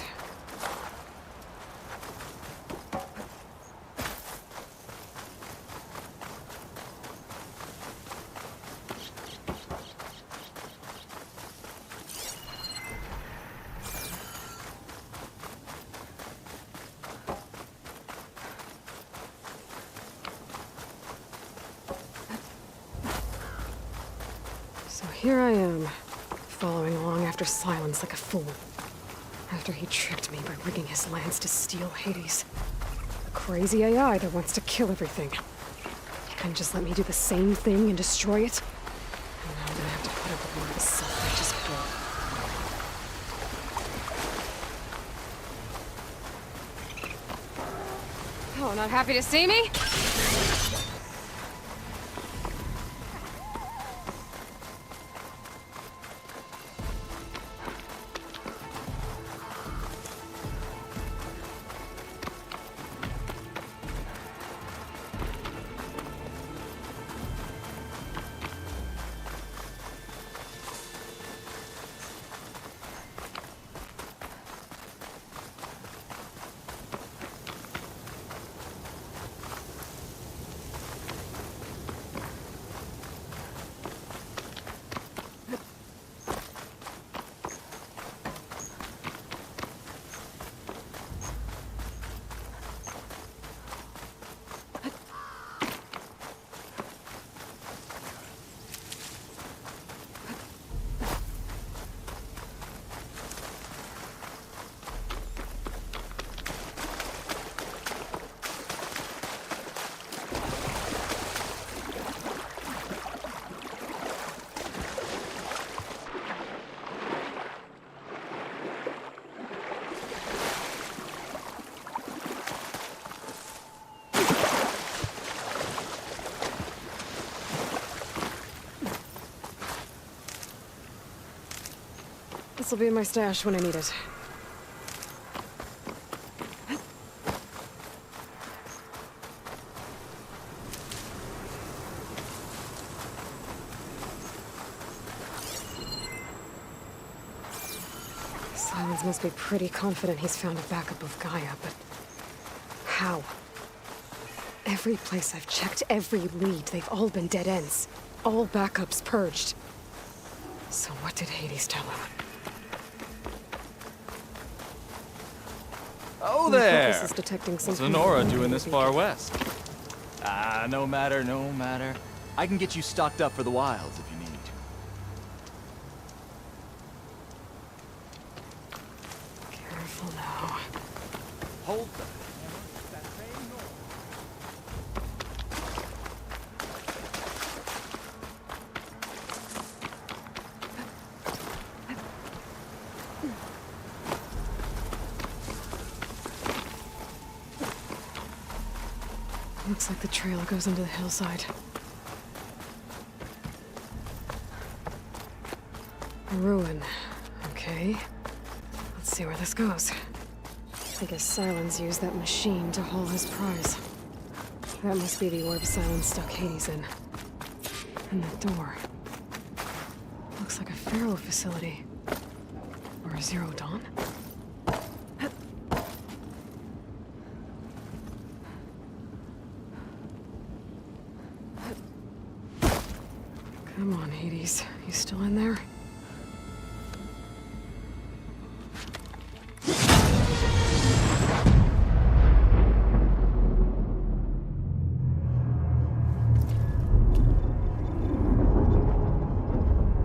Here I am, following along after Silence like a fool. After he tricked me by rigging his lance to steal Hades. A crazy AI that wants to kill everything. Couldn't just let me do the same thing and destroy it? And now I'm gonna have to put up with more of his self-righteous bull. Oh, not happy to see me? This'll be in my stash when I need it. Silence must be pretty confident he's found a backup of Gaia, but how? Every place I've checked, every lead, they've all been dead ends. All backups purged. So what did Hades tell him? Oh My there! focus is detecting What's something Sonora new. doing this far west? Ah, no matter, no matter. I can get you stocked up for the wilds if you need to. Careful now. Hold the... Looks like the trail goes into the hillside. A ruin. Okay. Let's see where this goes. I guess Silence used that machine to haul his prize. That must be the orb Silence stuck Hades in. And the door. Looks like a Pharaoh facility. Or a Zero Dawn? Come on, Hades. You still in there?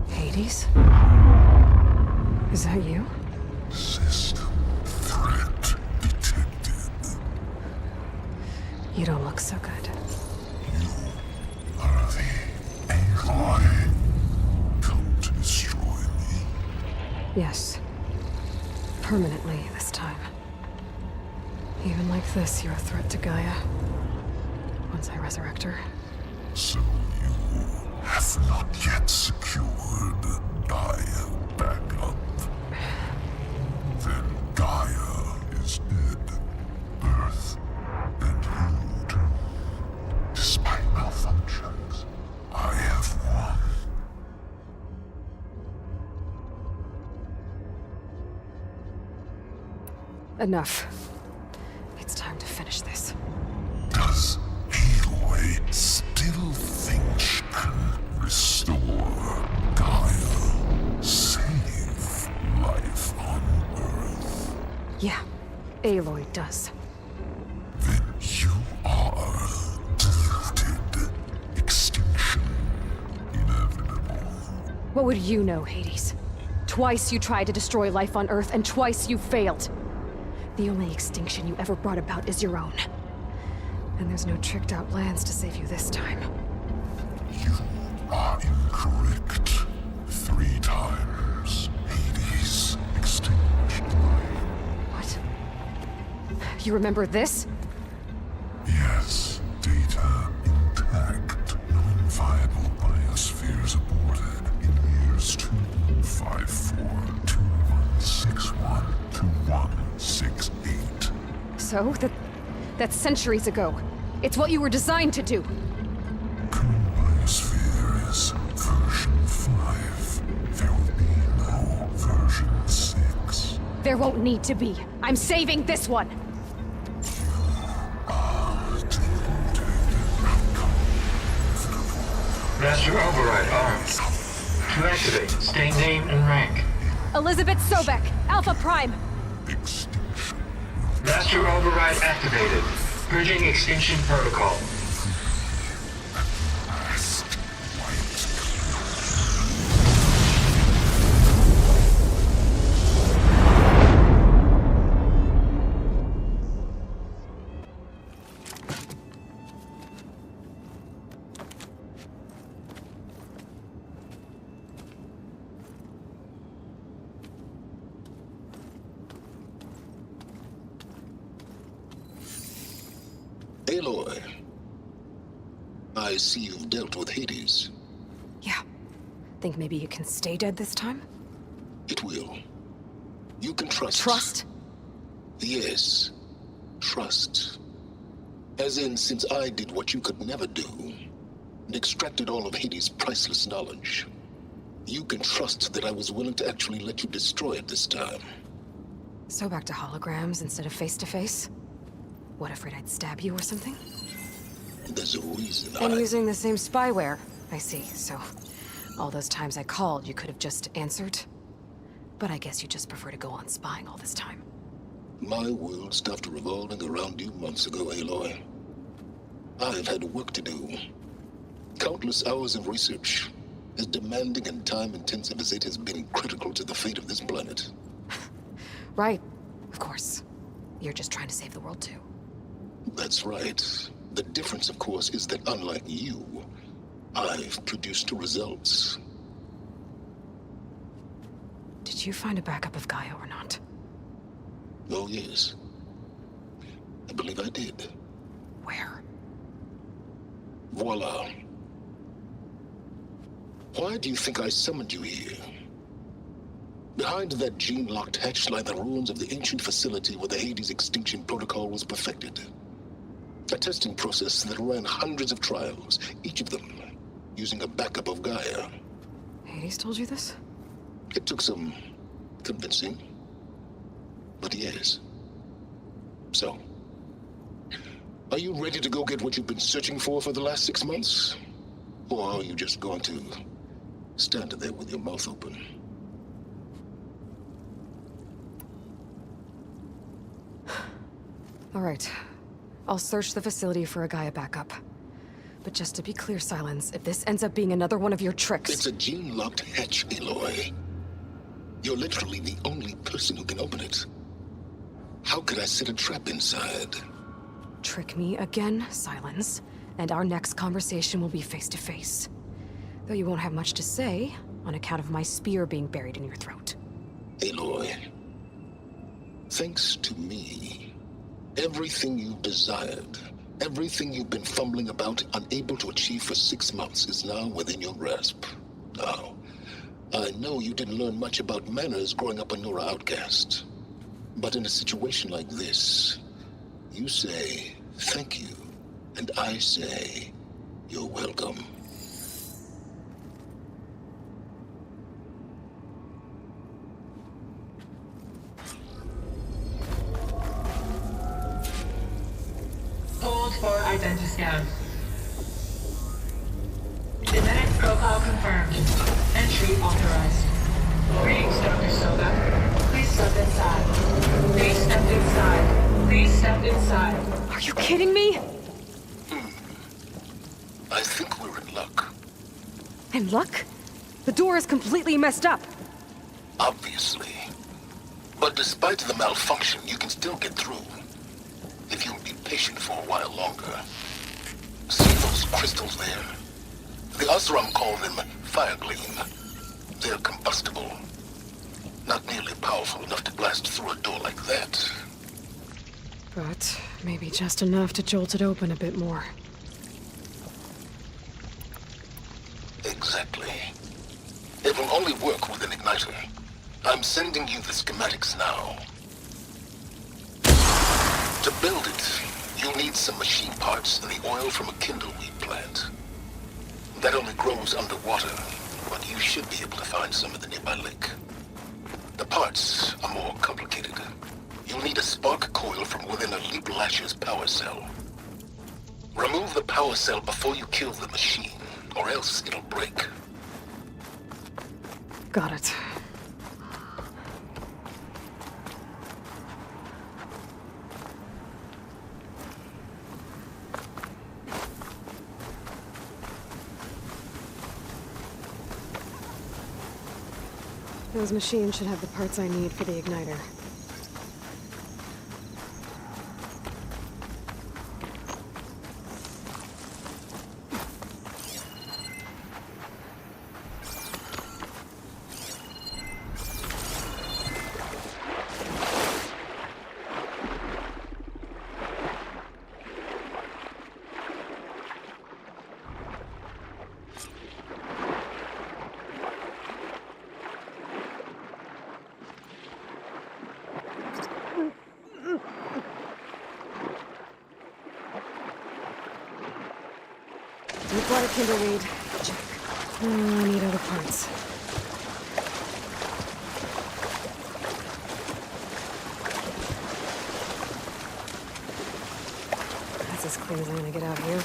Hades? Is that you? System threat detected. You don't look so good. Are the Aloy come to destroy me? Yes. Permanently this time. Even like this, you're a threat to Gaia. Once I resurrect her. So you have not yet secured Gaia back up. Then Gaia is dead. Earth and you too. Despite malfunctions, I have won. Enough. It's time to finish this. Does Aloy still think she can restore Gaia? Save life on Earth? Yeah, Aloy does. Then you are deluded. Extinction inevitable. What would you know, Hades? Twice you tried to destroy life on Earth, and twice you failed. The only extinction you ever brought about is your own. And there's no tricked-out plans to save you this time. You are incorrect. 3 times. Hades extinguished life. What? You remember this? Yes, data intact. Non-viable biospheres aborted in years 2154, 2161, 2168. So, that's centuries ago. It's what you were designed to do. Current biosphere is version 5. There will be no version 6. There won't need to be. I'm saving this one. Master override armed. To activate, stay name and rank. Elizabeth Sobek, Alpha Prime. Master override activated. Bridging extinction protocol. Aloy, I see you've dealt with Hades. Yeah. Think maybe you can stay dead this time? It will. You can trust. Trust? Yes. Trust. As in, since I did what you could never do, and extracted all of Hades' priceless knowledge, you can trust that I was willing to actually let you destroy it this time. So back to holograms instead of face-to-face? What, afraid I'd stab you or something? There's a reason And using the same spyware, I see. So, all those times I called, you could have just answered? But I guess you just prefer to go on spying all this time. My world stopped revolving around you months ago, Aloy. I've had work to do. Countless hours of research, as demanding and time-intensive as it has been critical to the fate of this planet. Right. Of course. You're just trying to save the world, too. That's right. The difference, of course, is that unlike you, I've produced results. Did you find a backup of Gaia or not? Oh, yes. I believe I did. Where? Voila. Why do you think I summoned you here? Behind that gene-locked hatch lie the ruins of the ancient facility where the Hades extinction protocol was perfected. A testing process that ran hundreds of trials, each of them using a backup of Gaia. Hades told you this? It took some convincing. But yes. So, are you ready to go get what you've been searching for the last 6 months? Or are you just going to stand there with your mouth open? All right. I'll search the facility for a Gaia backup. But just to be clear, Silence, if this ends up being another one of your tricks... It's a gene-locked hatch, Aloy. You're literally the only person who can open it. How could I set a trap inside? Trick me again, Silence, and our next conversation will be face-to-face. Though you won't have much to say, on account of my spear being buried in your throat. Aloy, thanks to me, everything you've desired, everything you've been fumbling about, unable to achieve for 6 months, is now within your grasp. Now, I know you didn't learn much about manners growing up a Nora outcast. But in a situation like this, you say, thank you, and I say, you're welcome. Hold for identity scan. Genetic profile confirmed. Entry authorized. Greetings, Dr. Soga. Please step inside. Please step inside. Please step inside. Are you kidding me? I think we're in luck. In luck? The door is completely messed up. Obviously. But despite the malfunction, you can still get through. If you'll be patient for a while longer. See those crystals there? The Osram call them fire gleam. They're combustible. Not nearly powerful enough to blast through a door like that. But maybe just enough to jolt it open a bit more. Exactly. It will only work with an igniter. I'm sending you the schematics now. To build it, you'll need some machine parts and the oil from a kindleweed plant. That only grows underwater, but you should be able to find some in the nearby lake. The parts are more complicated. You'll need a spark coil from within a Leap Lasher's power cell. Remove the power cell before you kill the machine, or else it'll break. Got it. Those machines should have the parts I need for the igniter. Got a kindleweed. Check. I need other parts. That's as clean as I'm gonna get out here.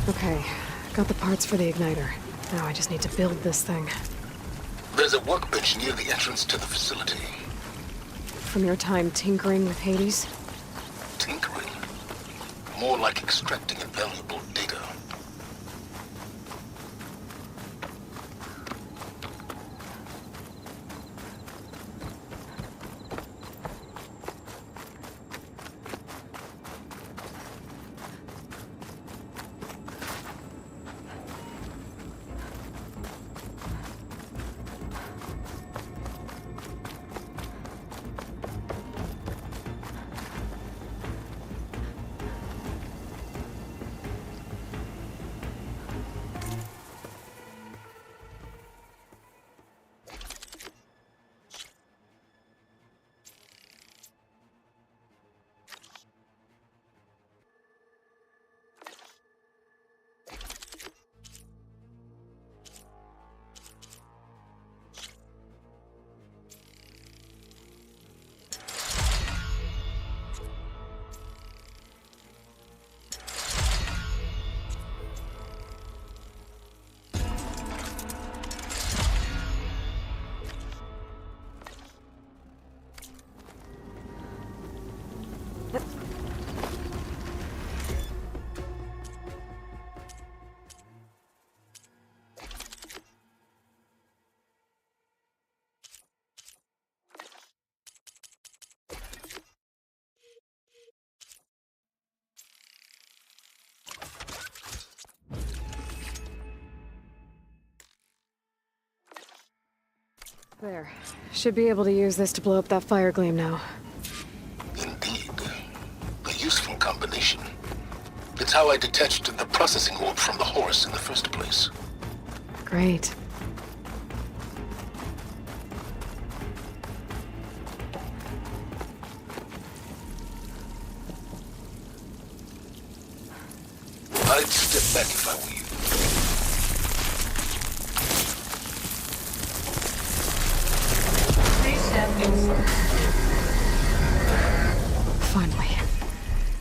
Okay, got the parts for the igniter. Now I just need to build this thing. There's a workbench near the entrance to the facility. From your time tinkering with Hades? Tinkering? More like extracting invaluable data. There. Should be able to use this to blow up that fire gleam now. Indeed. A useful combination. It's how I detached the processing orb from the horse in the first place. Great. I'd step back if I were you. Finally.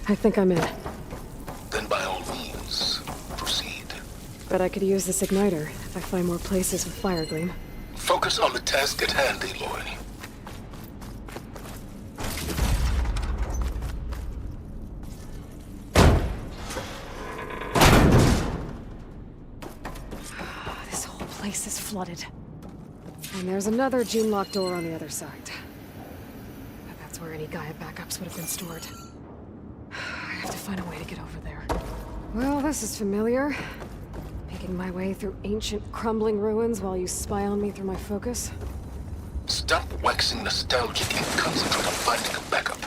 I think I'm in. Then by all means, proceed. Bet I could use this igniter if I find more places with fire gleam. Focus on the task at hand, Aloy. This whole place is flooded. And there's another gene-locked door on the other side. That's where any Gaia backups would have been stored. I have to find a way to get over there. Well, this is familiar. Making my way through ancient, crumbling ruins while you spy on me through my focus. Stop waxing nostalgic and concentrate on finding a backup.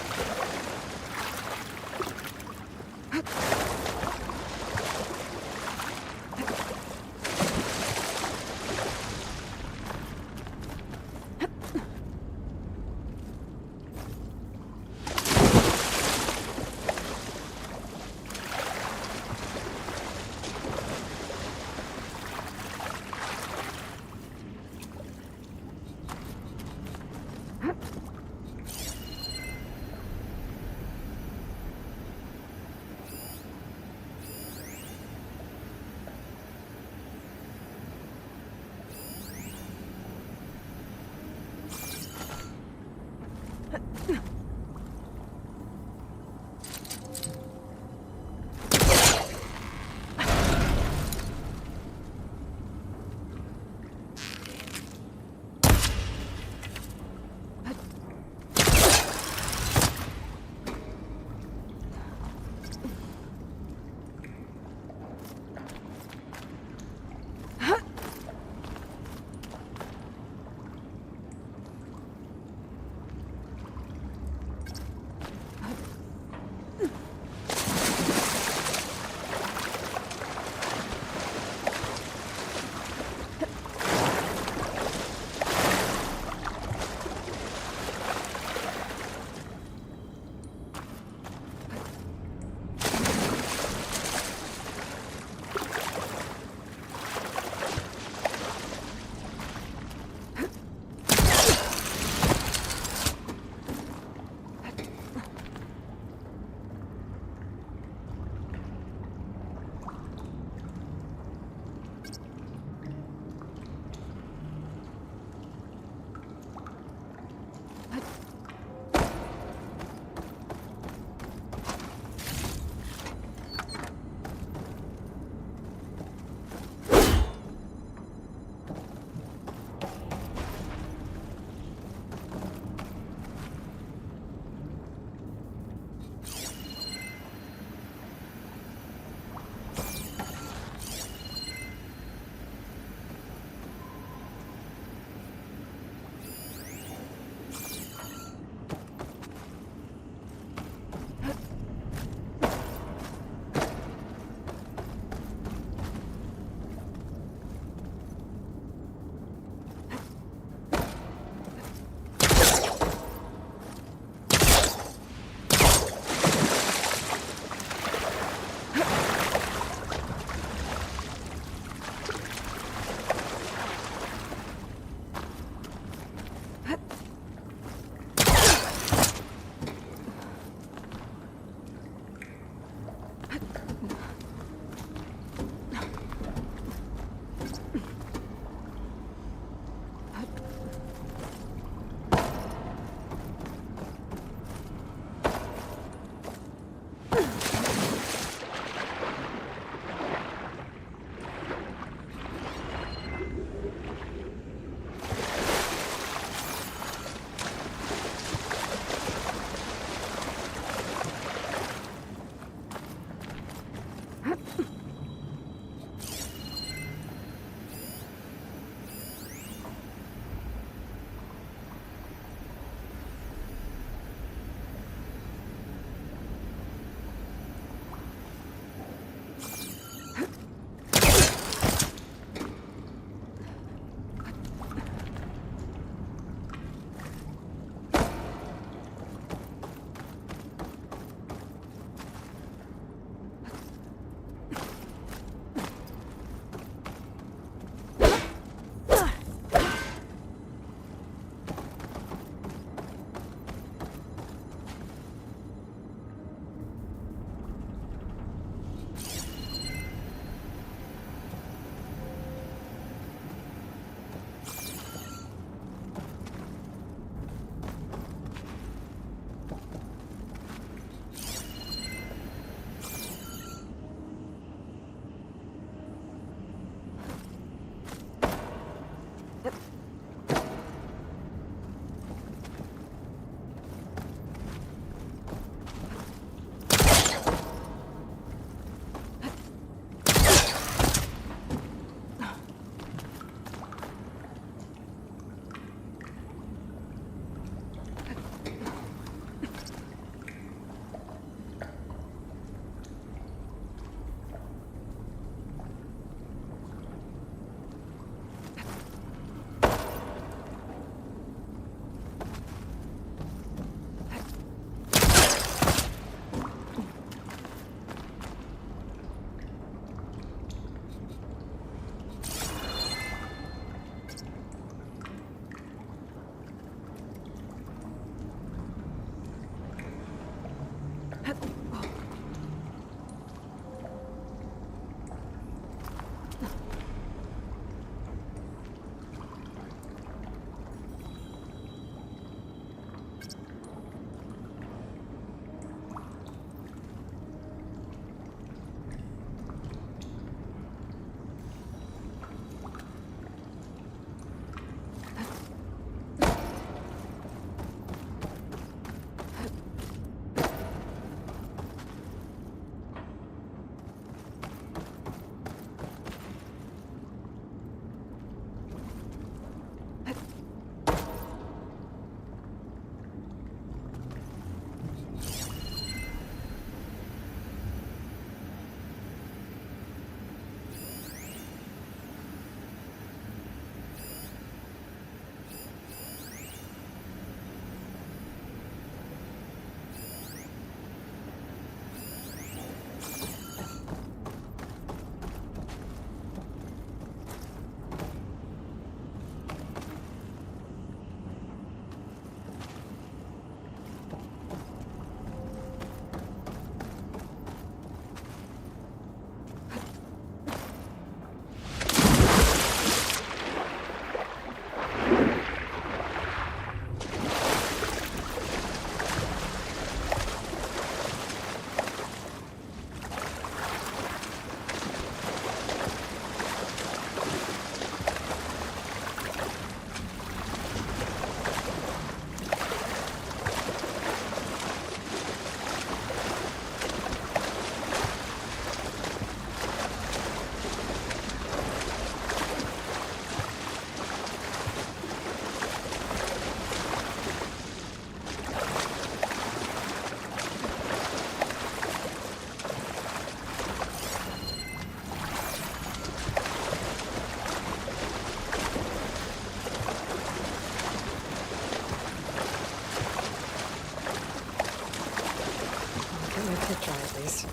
my quick dry at least.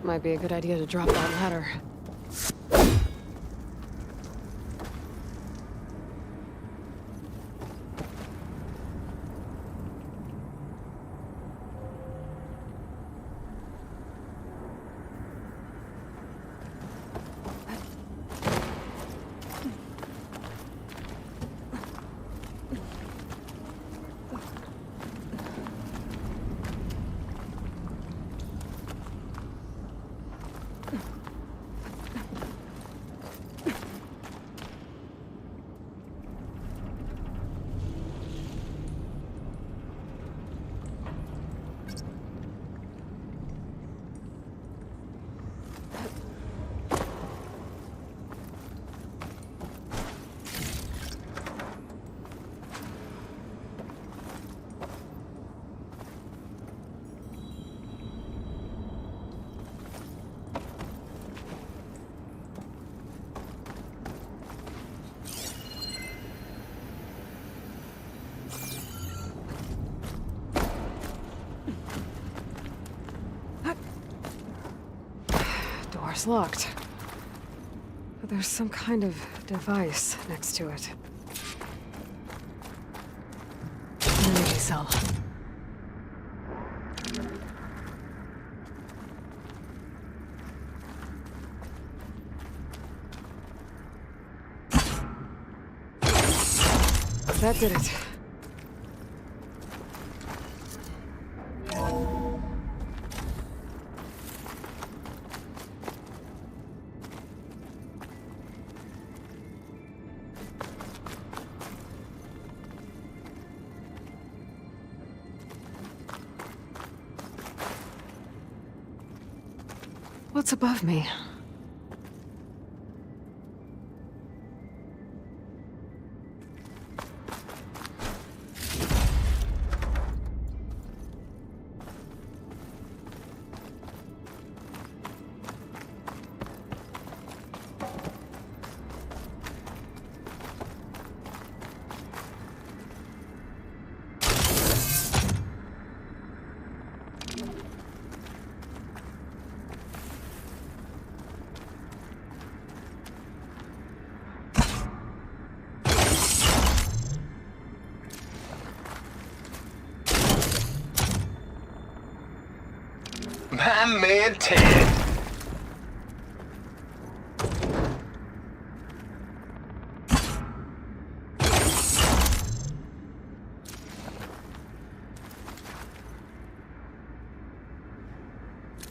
Might be a good idea to drop that ladder. Door's locked. But there's some kind of device next to it. Immunity cell. That did it. What's above me? My man Ted.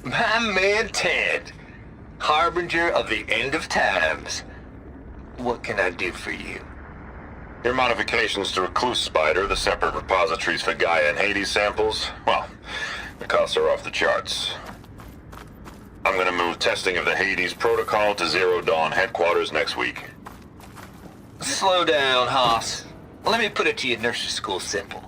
My man Ted, harbinger of the end of times. What can I do for you? Your modifications to Recluse Spider, the separate repositories for Gaia and Hades samples, well, the costs are off the charts. I'm gonna move testing of the Hades protocol to Zero Dawn headquarters next week. Slow down, Hoss. Let me put it to you nursery school simple.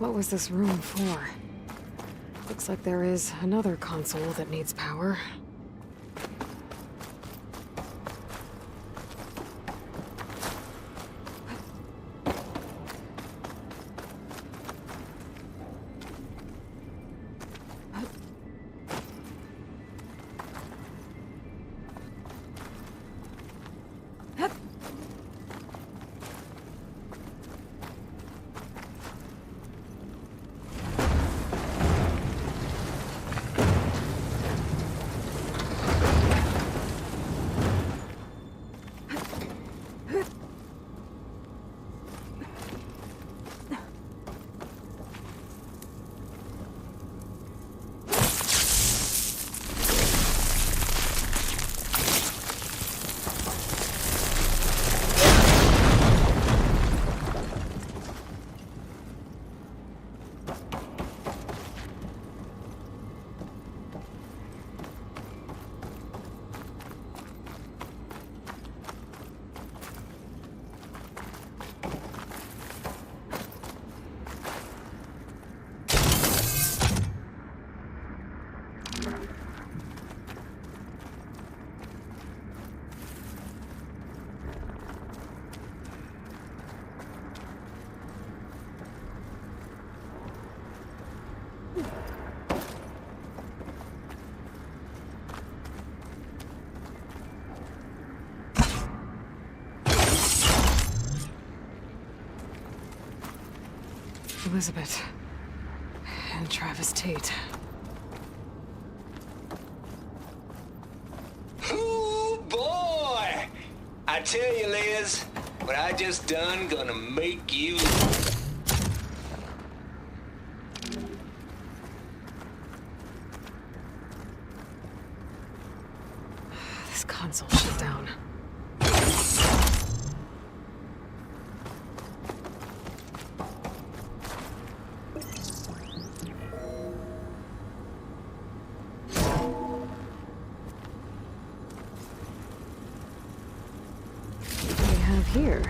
What was this room for? Looks like there is another console that needs power. Elizabeth. And Travis Tate. Ooh, boy! I tell you, Liz, what I just done gonna make you... This console shut down. Here.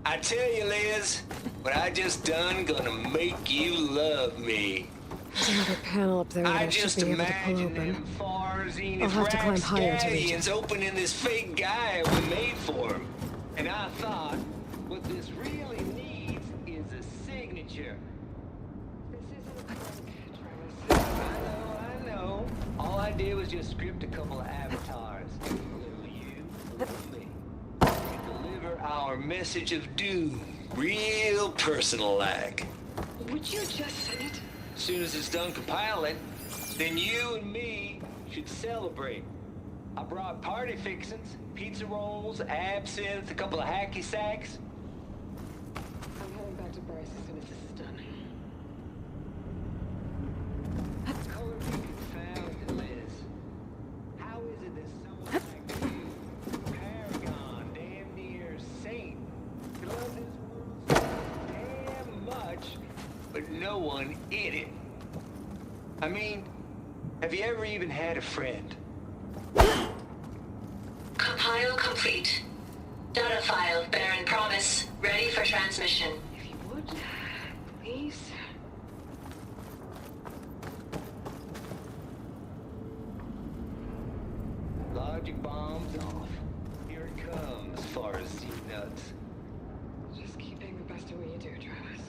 I tell you, Liz, what I just done gonna make you love me. There's another panel up there that I should be able to pull open. I'll have to climb higher to reach it. Opening this fake guy we made for him. And I thought, what this really needs is a signature. This isn't I know. All I did was just script a couple of avatars. A little you, a little me. Deliver our message of doom, real personal-like. Would you just send it? As soon as it's done compiling, then you and me should celebrate. I brought party fixings, pizza rolls, absinthe, a couple of hacky sacks. I'm heading back to Bryce as soon as this is done. Color me confounded, Liz. How is it that someone like you, paragon, damn near saint, could love this world so damn much, but no one in it? I mean, have you ever even had a friend? Compile complete. Data file, Baron Promise, ready for transmission. If you would, please. Logic bombs off. Here it comes, far as see nuts. Just keep being the best at what you do, Travis.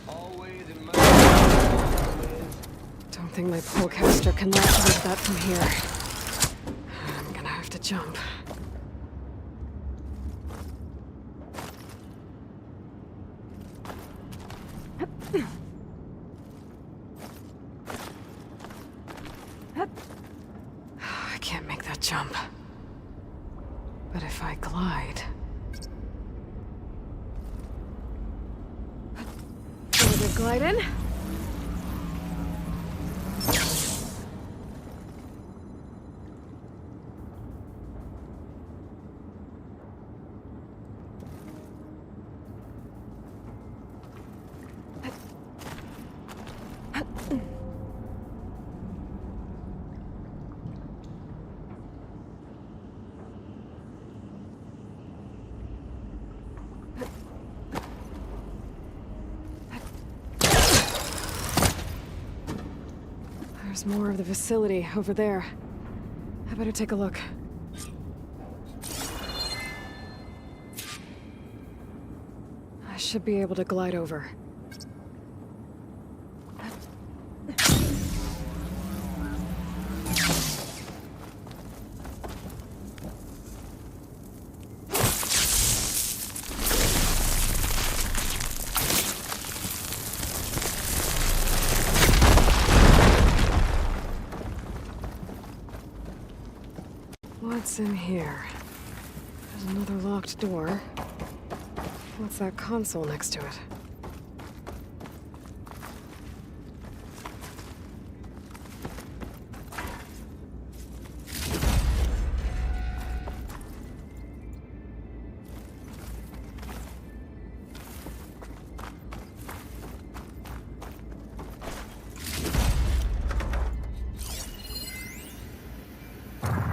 Always in my... Don't think my polecaster can launch like that from here. I'm gonna have to jump. I can't make that jump. But if I glide... Will it glide in? There's more of the facility over there. I better take a look. I should be able to glide over. What's in here? There's another locked door. What's that console next to it?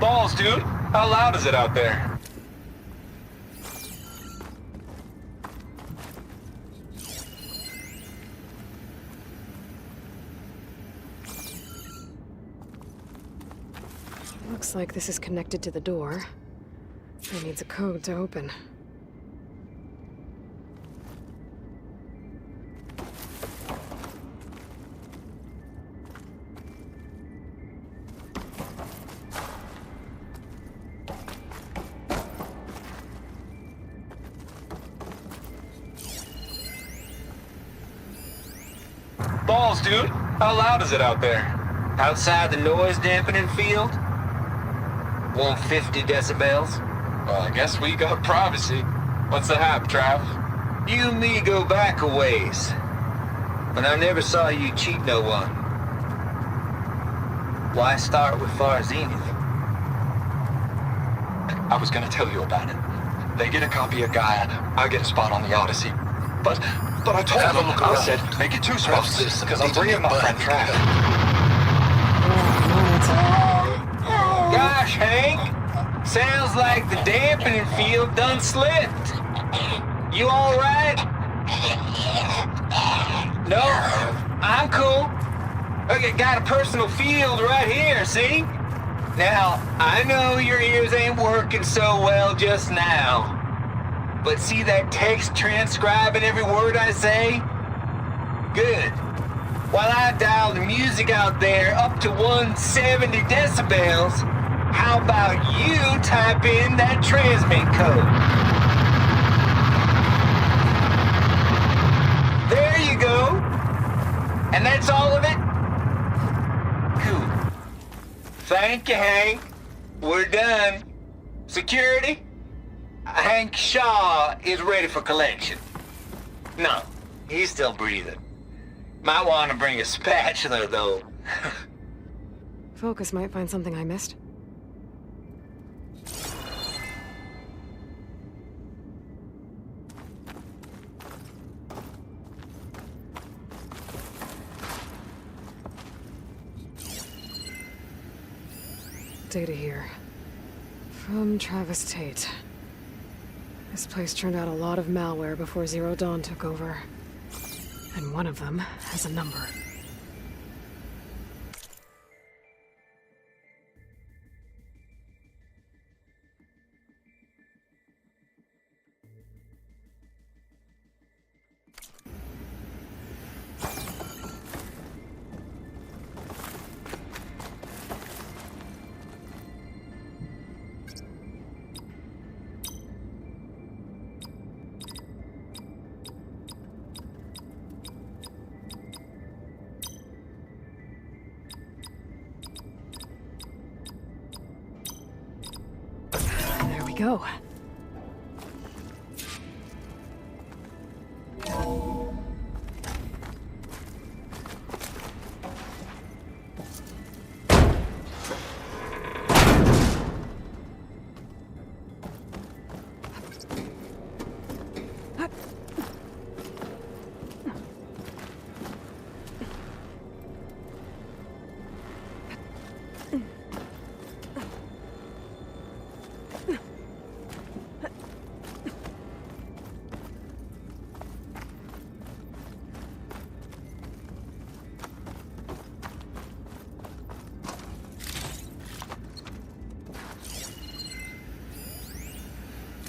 Balls, dude! How loud is it out there? Looks like this is connected to the door. It needs a code to open. Balls, dude! How loud is it out there? Outside the noise dampening field? 150 decibels? Well, I guess we got privacy. What's the hap, Trav? You and me go back a ways. But I never saw you cheat no one. Why start with Farzini? I was gonna tell you about it. They get a copy of Gaia, I get a spot on the Odyssey. But I told them, I said, make it 2 spots, because I'm bringing my friend Trav. Gosh, Hank! Sounds like the dampening field done slipped. You alright? No? I'm cool. Okay, got a personal field right here, see? Now, I know your ears ain't working so well just now. But see that text transcribing every word I say? Good. While I dial the music out there up to 170 decibels, how about you type in that transmit code? There you go. And that's all of it? Cool. Thank you, Hank. We're done. Security? Hank Shaw is ready for collection. No, he's still breathing. Might want to bring a spatula, though. Focus might find something I missed. Data here. From Travis Tate. This place turned out a lot of malware before Zero Dawn took over. And one of them has a number. go?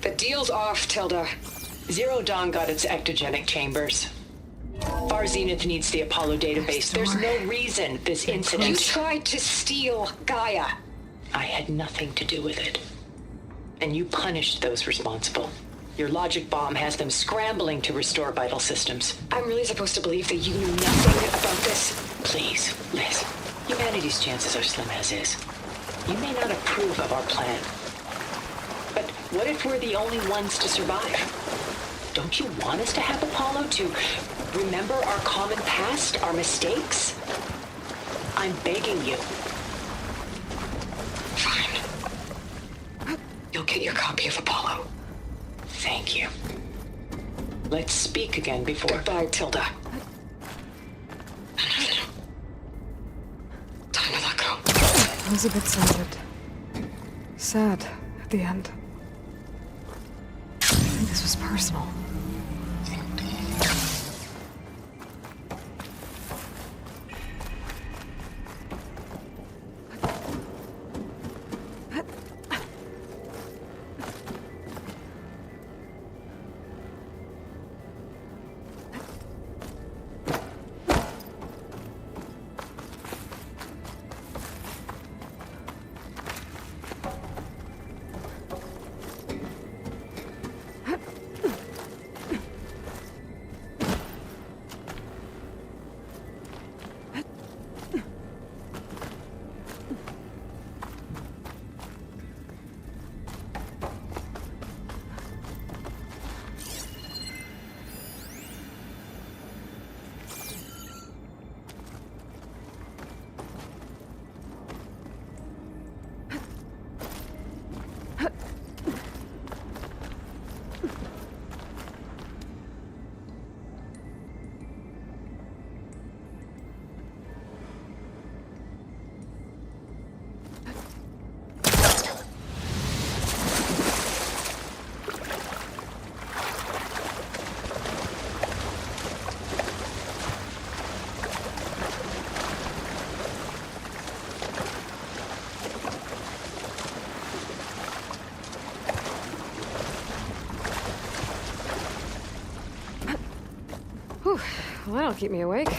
The deal's off, Tilda. Zero Dawn got its ectogenic chambers. Far Zenith needs the Apollo database. There's no reason this incident... You tried to steal Gaia. I had nothing to do with it. And you punished those responsible. Your logic bomb has them scrambling to restore vital systems. I'm really supposed to believe that you knew nothing about this? Please, Liz. Humanity's chances are slim as is. You may not approve of our plan. But what if we're the only ones to survive? Don't you want us to have Apollo to remember our common past, our mistakes? I'm begging you. Fine. You'll get your copy of Apollo. Thank you. Let's speak again before... Goodbye, Tilda. Time to let go. I was a bit sad at the end. I think this was personal. Whew. Well, that'll keep me awake.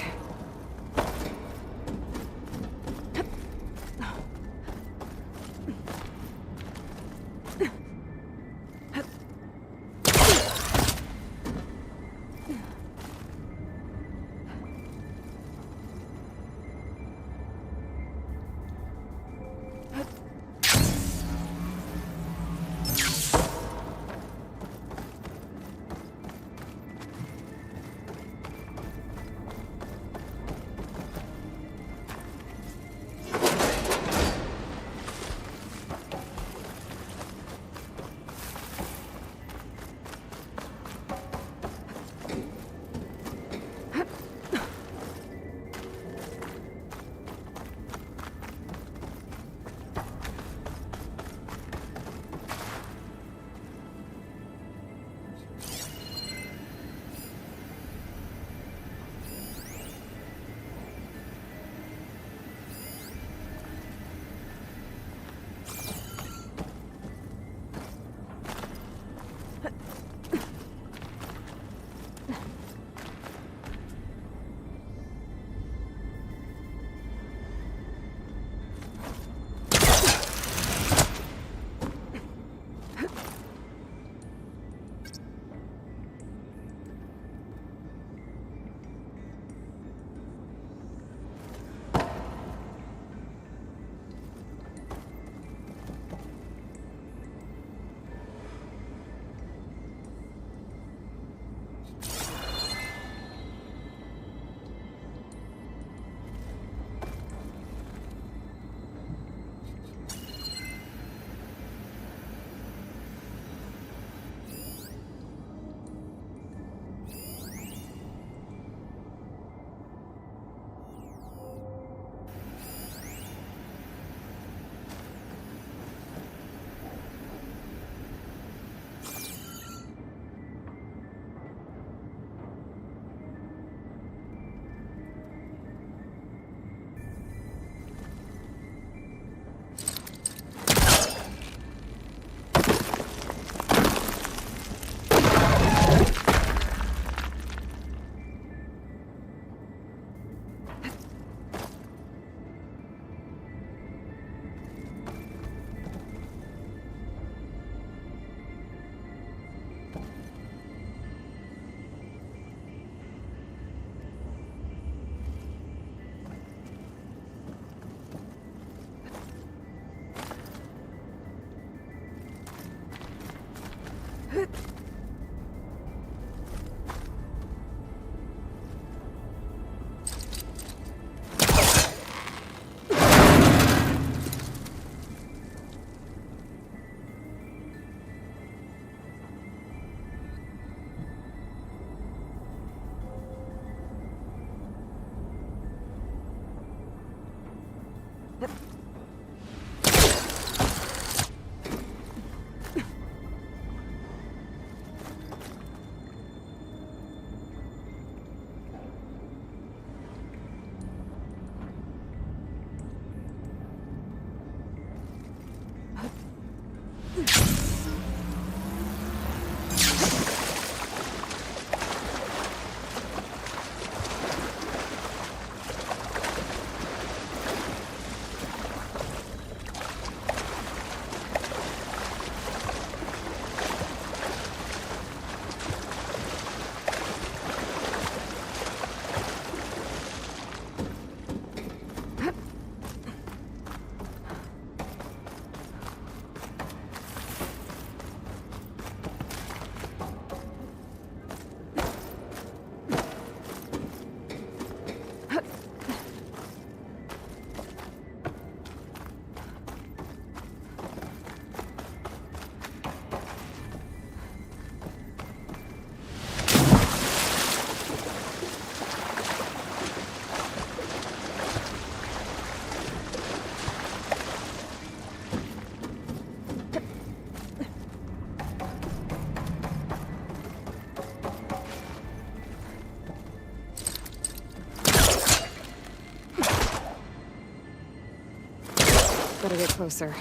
Better get closer.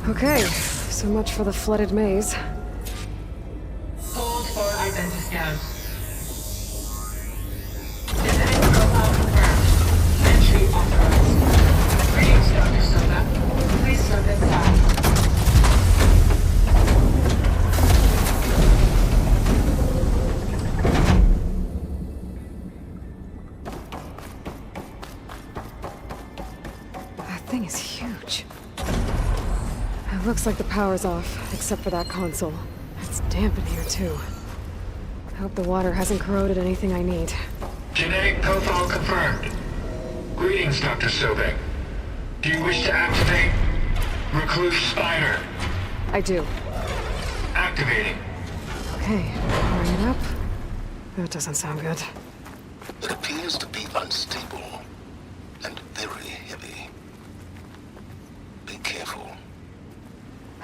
Okay, so much for the flooded maze. Hold for identiscan. Visiting profile confirmed. Entry authorized. Greetings, Dr. Soda. Please step inside. That thing is huge. It looks like the power's off, except for that console. It's damp in here, too. I hope the water hasn't corroded anything I need. Genetic profile confirmed. Greetings, Dr. Sobek. Do you wish to activate Recluse Spider? I do. Activating. Okay, powering it up. That doesn't sound good. It appears to be unstable and very heavy. Be careful.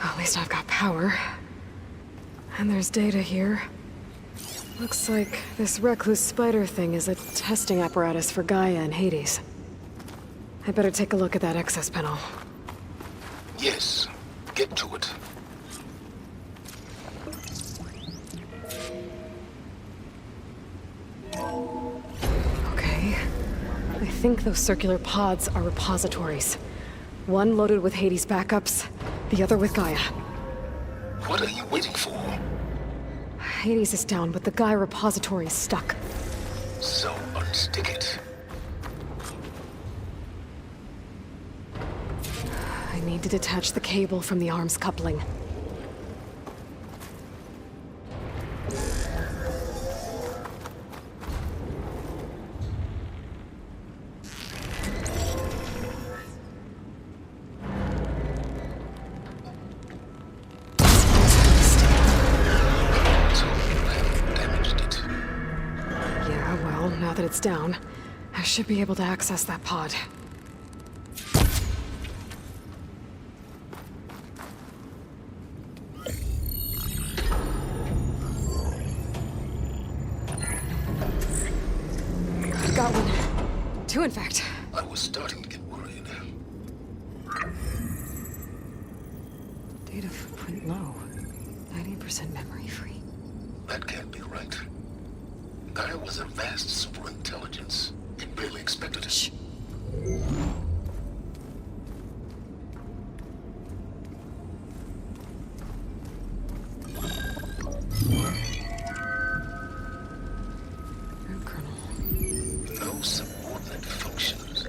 At least I've got power. And there's data here. Looks like this recluse spider thing is a testing apparatus for Gaia and Hades. I better take a look at that access panel. Yes, get to it. Okay. I think those circular pods are repositories. One loaded with Hades backups, the other with Gaia. What are you waiting for? Hades is down, but the Gaia repository is stuck. So unstick it. I need to detach the cable from the arms coupling. Now that it's down, I should be able to access that pod. I've got one. Two, in fact. I was starting to get worried. Data footprint low. 90% memory free. That can't be right. Gaia was a vast superintelligence. It barely expected it. Shh. Colonel. No subordinate functions.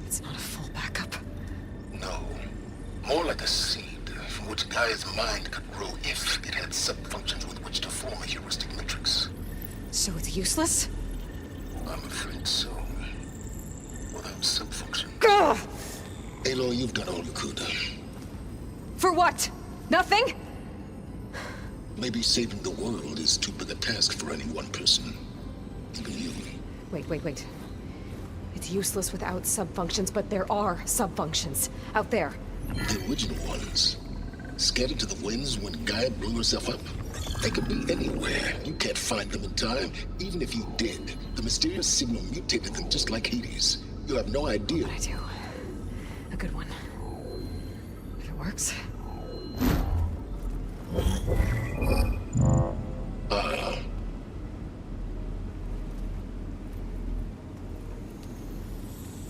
It's not a full backup. No. More like a seed from which Gaia's mind could grow if it had sub-functions with which to form a heuristic matrix. So it's useless? I'm afraid so. Without sub-function. Ugh! Aloy, you've done all you could. For what? Nothing? Maybe saving the world is too big a task for any one person. Even you. Wait. It's useless without sub-functions, but there are sub-functions out there. The original ones. Scattered to the winds when Gaia blew herself up. They could be anywhere. You can't find them in time. Even if you did, the mysterious signal mutated them just like Hades. You have no idea. But I do. A good one. If it works.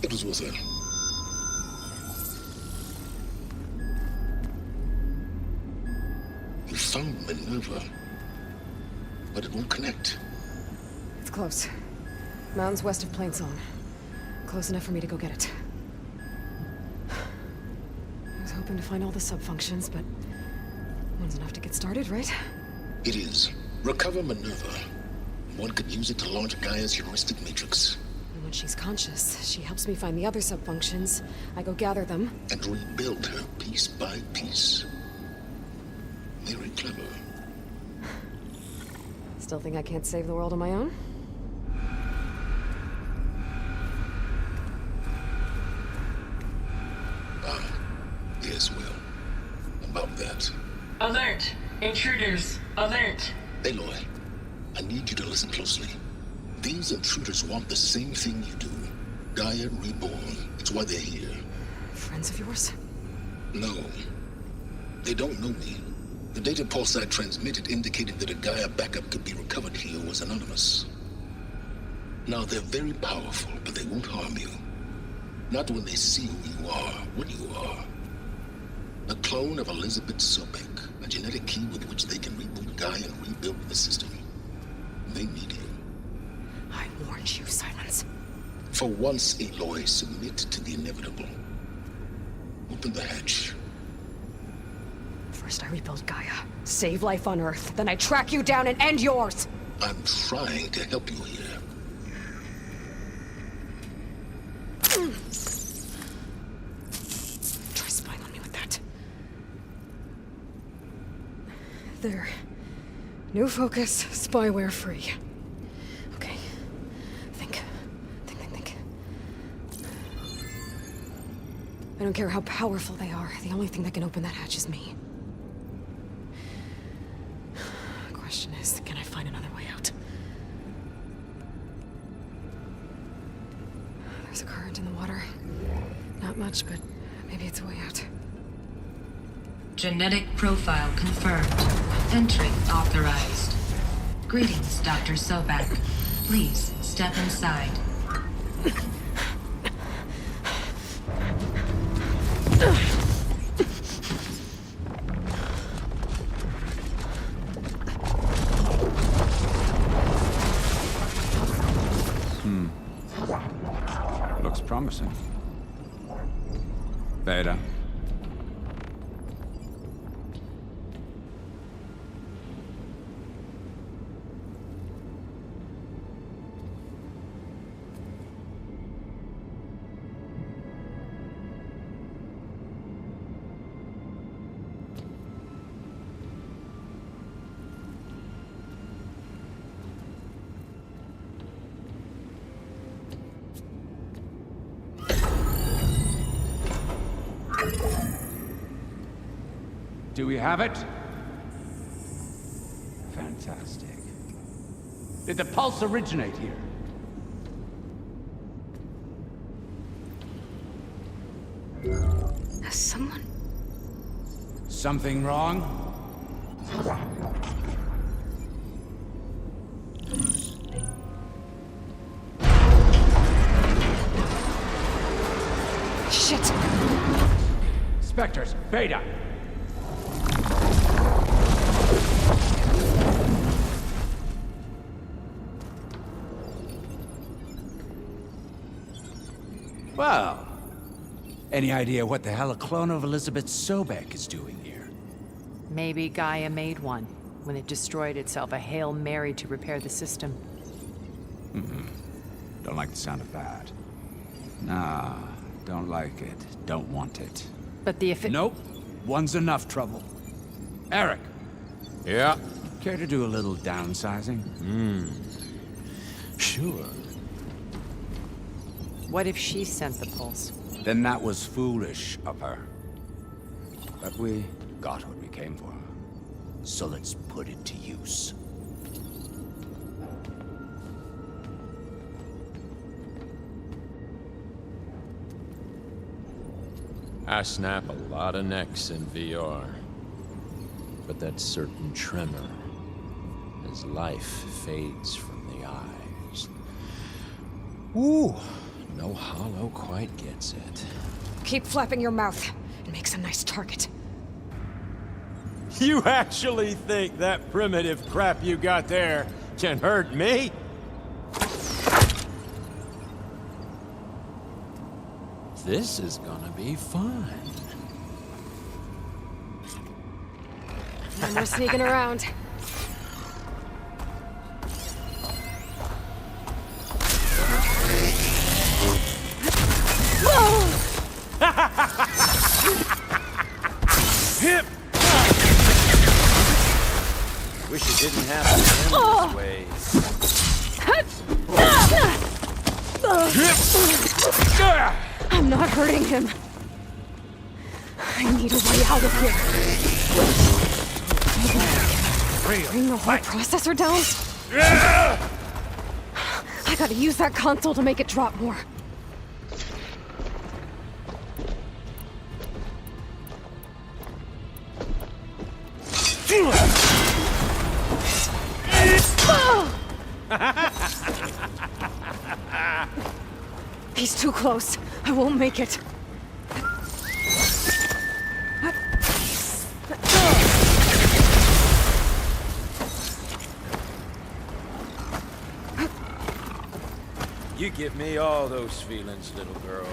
It was worth it. You found Minerva, but it won't connect. It's close. Mountains west of Plainsong. Close enough for me to go get it. I was hoping to find all the sub-functions, but one's enough to get started, right? It is. Recover Minerva. One could use it to launch Gaia's heuristic matrix. And when she's conscious, she helps me find the other sub-functions. I go gather them. And rebuild her piece by piece. Very clever. Still think I can't save the world on my own? Yes, well. About that. Alert! Intruders! Alert! Aloy, I need you to listen closely. These intruders want the same thing you do. Gaia reborn. It's why they're here. Friends of yours? No. They don't know me. The data pulse I transmitted indicated that a Gaia backup could be recovered here was anonymous. Now, they're very powerful, but they won't harm you. Not when they see who you are, what you are. A clone of Elizabeth Sobek, a genetic key with which they can reboot Gaia and rebuild the system. They need you. I warned you, Silence. For once, Aloy, submit to the inevitable. Open the hatch. First I rebuild Gaia, save life on Earth, then I track you down and end yours! I'm trying to help you here. Try spying on me with that. There. New focus, spyware free. Okay. Think. I don't care how powerful they are. The only thing that can open that hatch is me. Question is, can I find another way out? There's a current in the water. Not much, but maybe it's a way out. Genetic profile confirmed. Entry authorized. Greetings, Dr. Sobek. Please step inside. Looks promising. Vaaila. Do we have it? Fantastic. Did the pulse originate here? Has someone... Something wrong? Shit! Spectres, Beta! Well, any idea what the hell a clone of Elizabeth Sobek is doing here? Maybe Gaia made one when it destroyed itself, a Hail Mary to repair the system. Don't like the sound of that. Nah, don't like it. Don't want it. But the Nope. One's enough trouble. Eric. Yeah? Care to do a little downsizing? Sure. What if she sent the pulse? Then that was foolish of her. But we got what we came for. So let's put it to use. I snap a lot of necks in VR. But that certain tremor as life fades from the eyes. Ooh, no hollow quite gets it. Keep flapping your mouth. It makes a nice target. You actually think that primitive crap you got there can hurt me? This is gonna be fun. No more sneaking around. Hip! Wish it didn't happen this way. I'm not hurting him. I need a way out of here. Bring the whole processor down? I gotta use that console to make it drop more. He's too close. I won't make it. You give me all those feelings, little girl.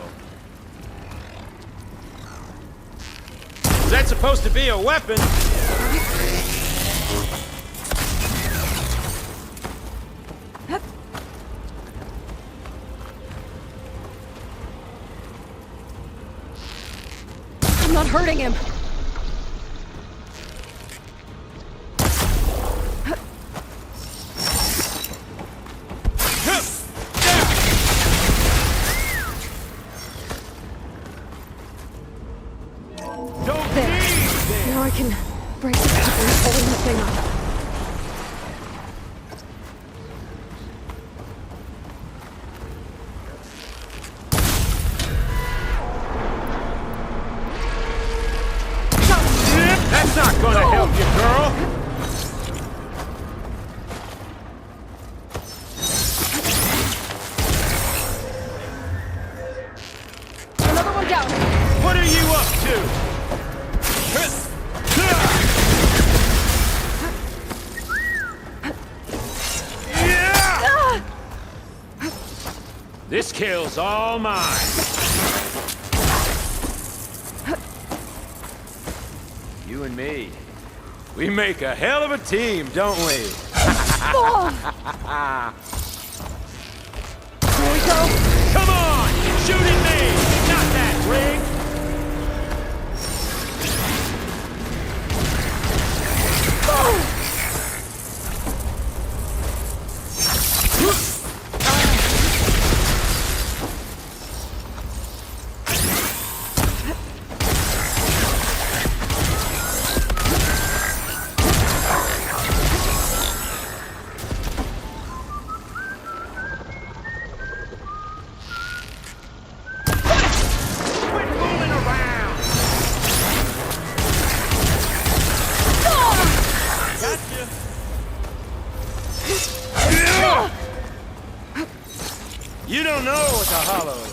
Is that supposed to be a weapon? I'm not hurting him. There. Now I can break the cover and holding the thing up. down! What are you up to? This kill's all mine. You and me, we make a hell of a team, don't we? Here we go! Come on! Shoot at me! Not that rig! You don't know what the hollow is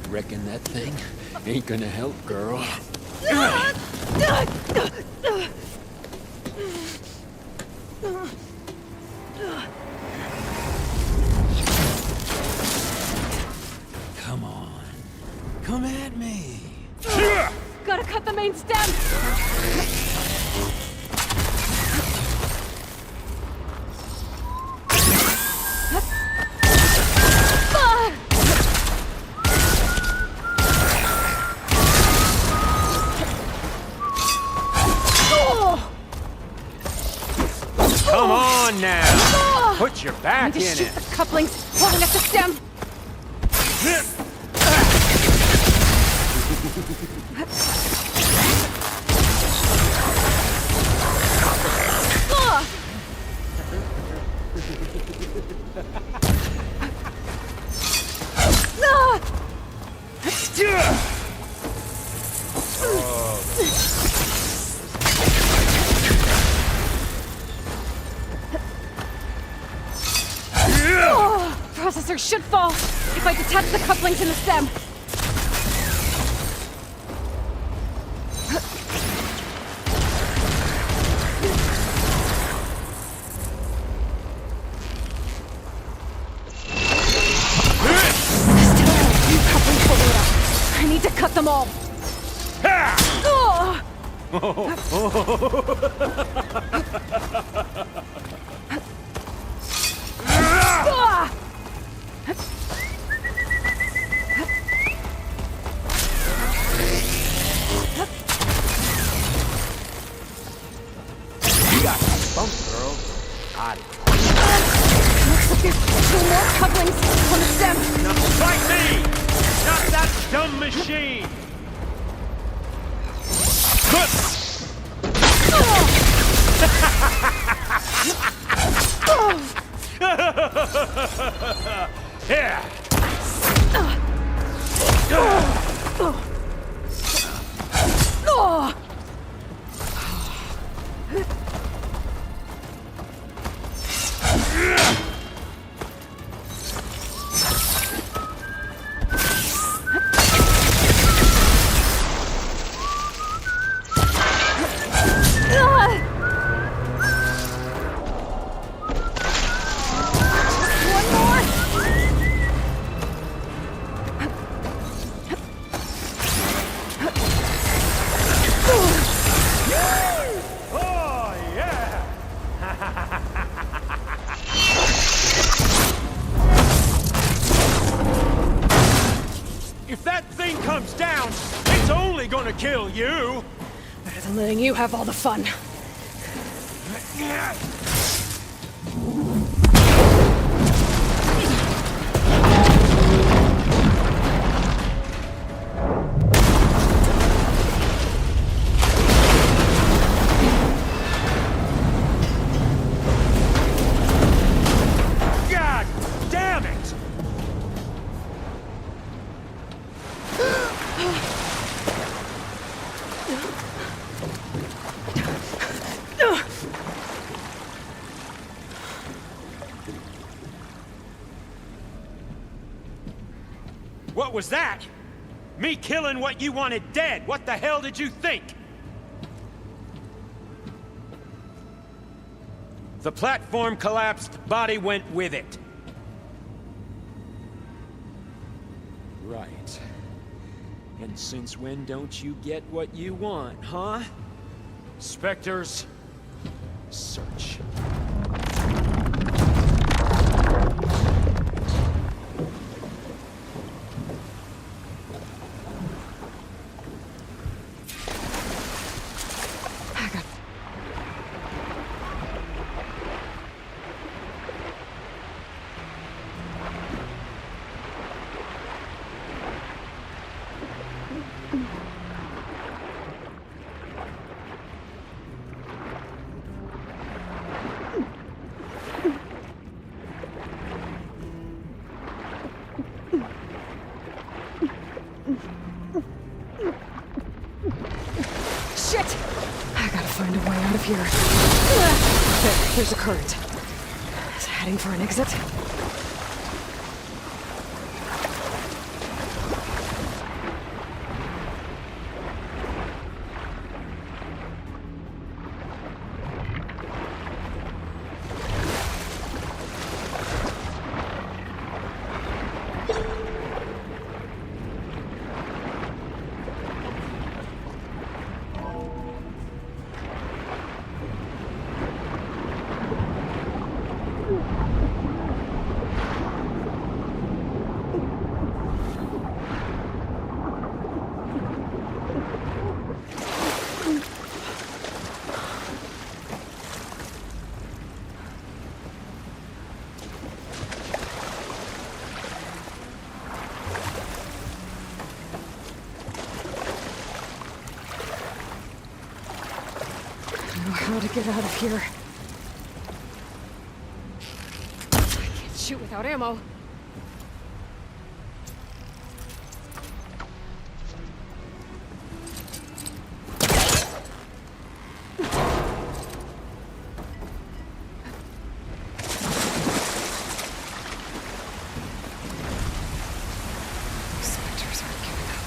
like. Reckon that thing ain't gonna help, girl. Come on. Come at me. Gotta cut the main stem! Come on now. Put your back I need to in shoot it. the couplings holding up the stem! Processor should fall if I detach the couplings in the stem. I need to cut them all. You got spunk, girl. Got it. Looks like there's 2 more couplings on the stem. Now fight me! Not that dumb machine! Yeah. If that thing comes down, it's only gonna kill you! Better than letting you have all the fun. God damn it! What was that? Me killing what you wanted dead. What the hell did you think? The platform collapsed, body went with it. Right. And since when don't you get what you want, huh? Spectres, search. Shit! I gotta find a way out of here. There's a current. Is it heading for an exit? How to get out of here. I can't shoot without ammo. Spectres aren't giving up.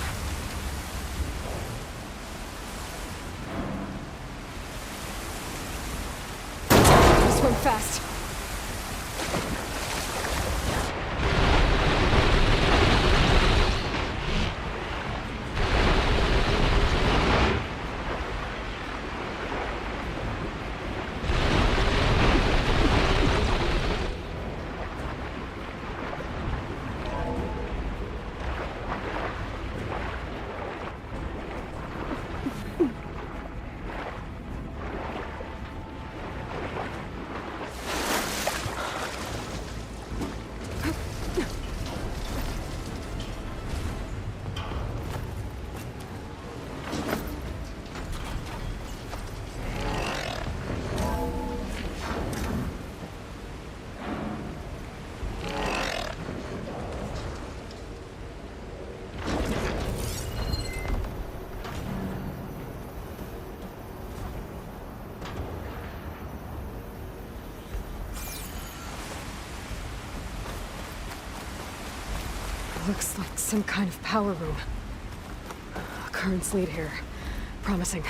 Swim fast. Looks like some kind of power room. Currents lead here. Promising.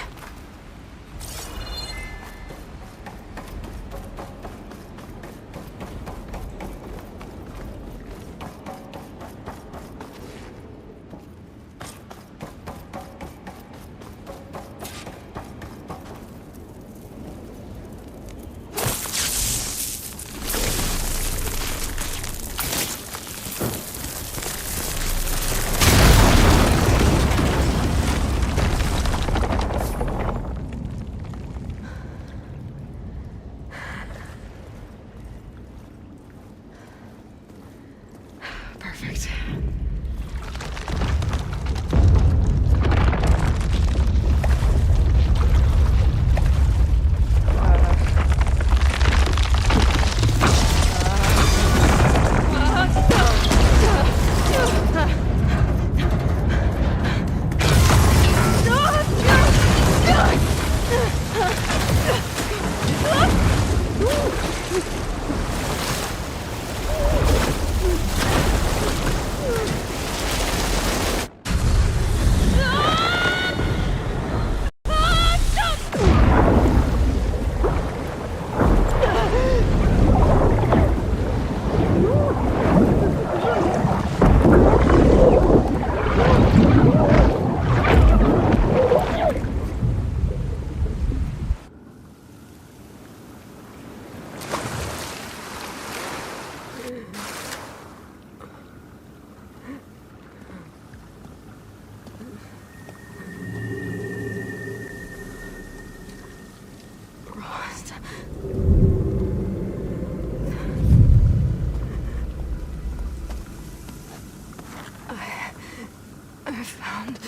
I found...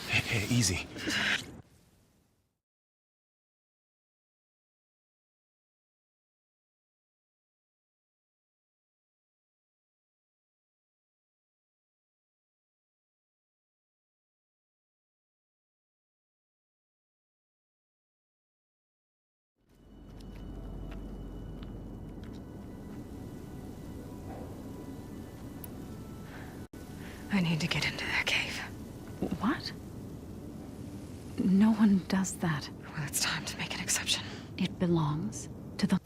Hey, easy. I need to get into that cave. What? No one does that. Well, it's time to make an exception. It belongs to the...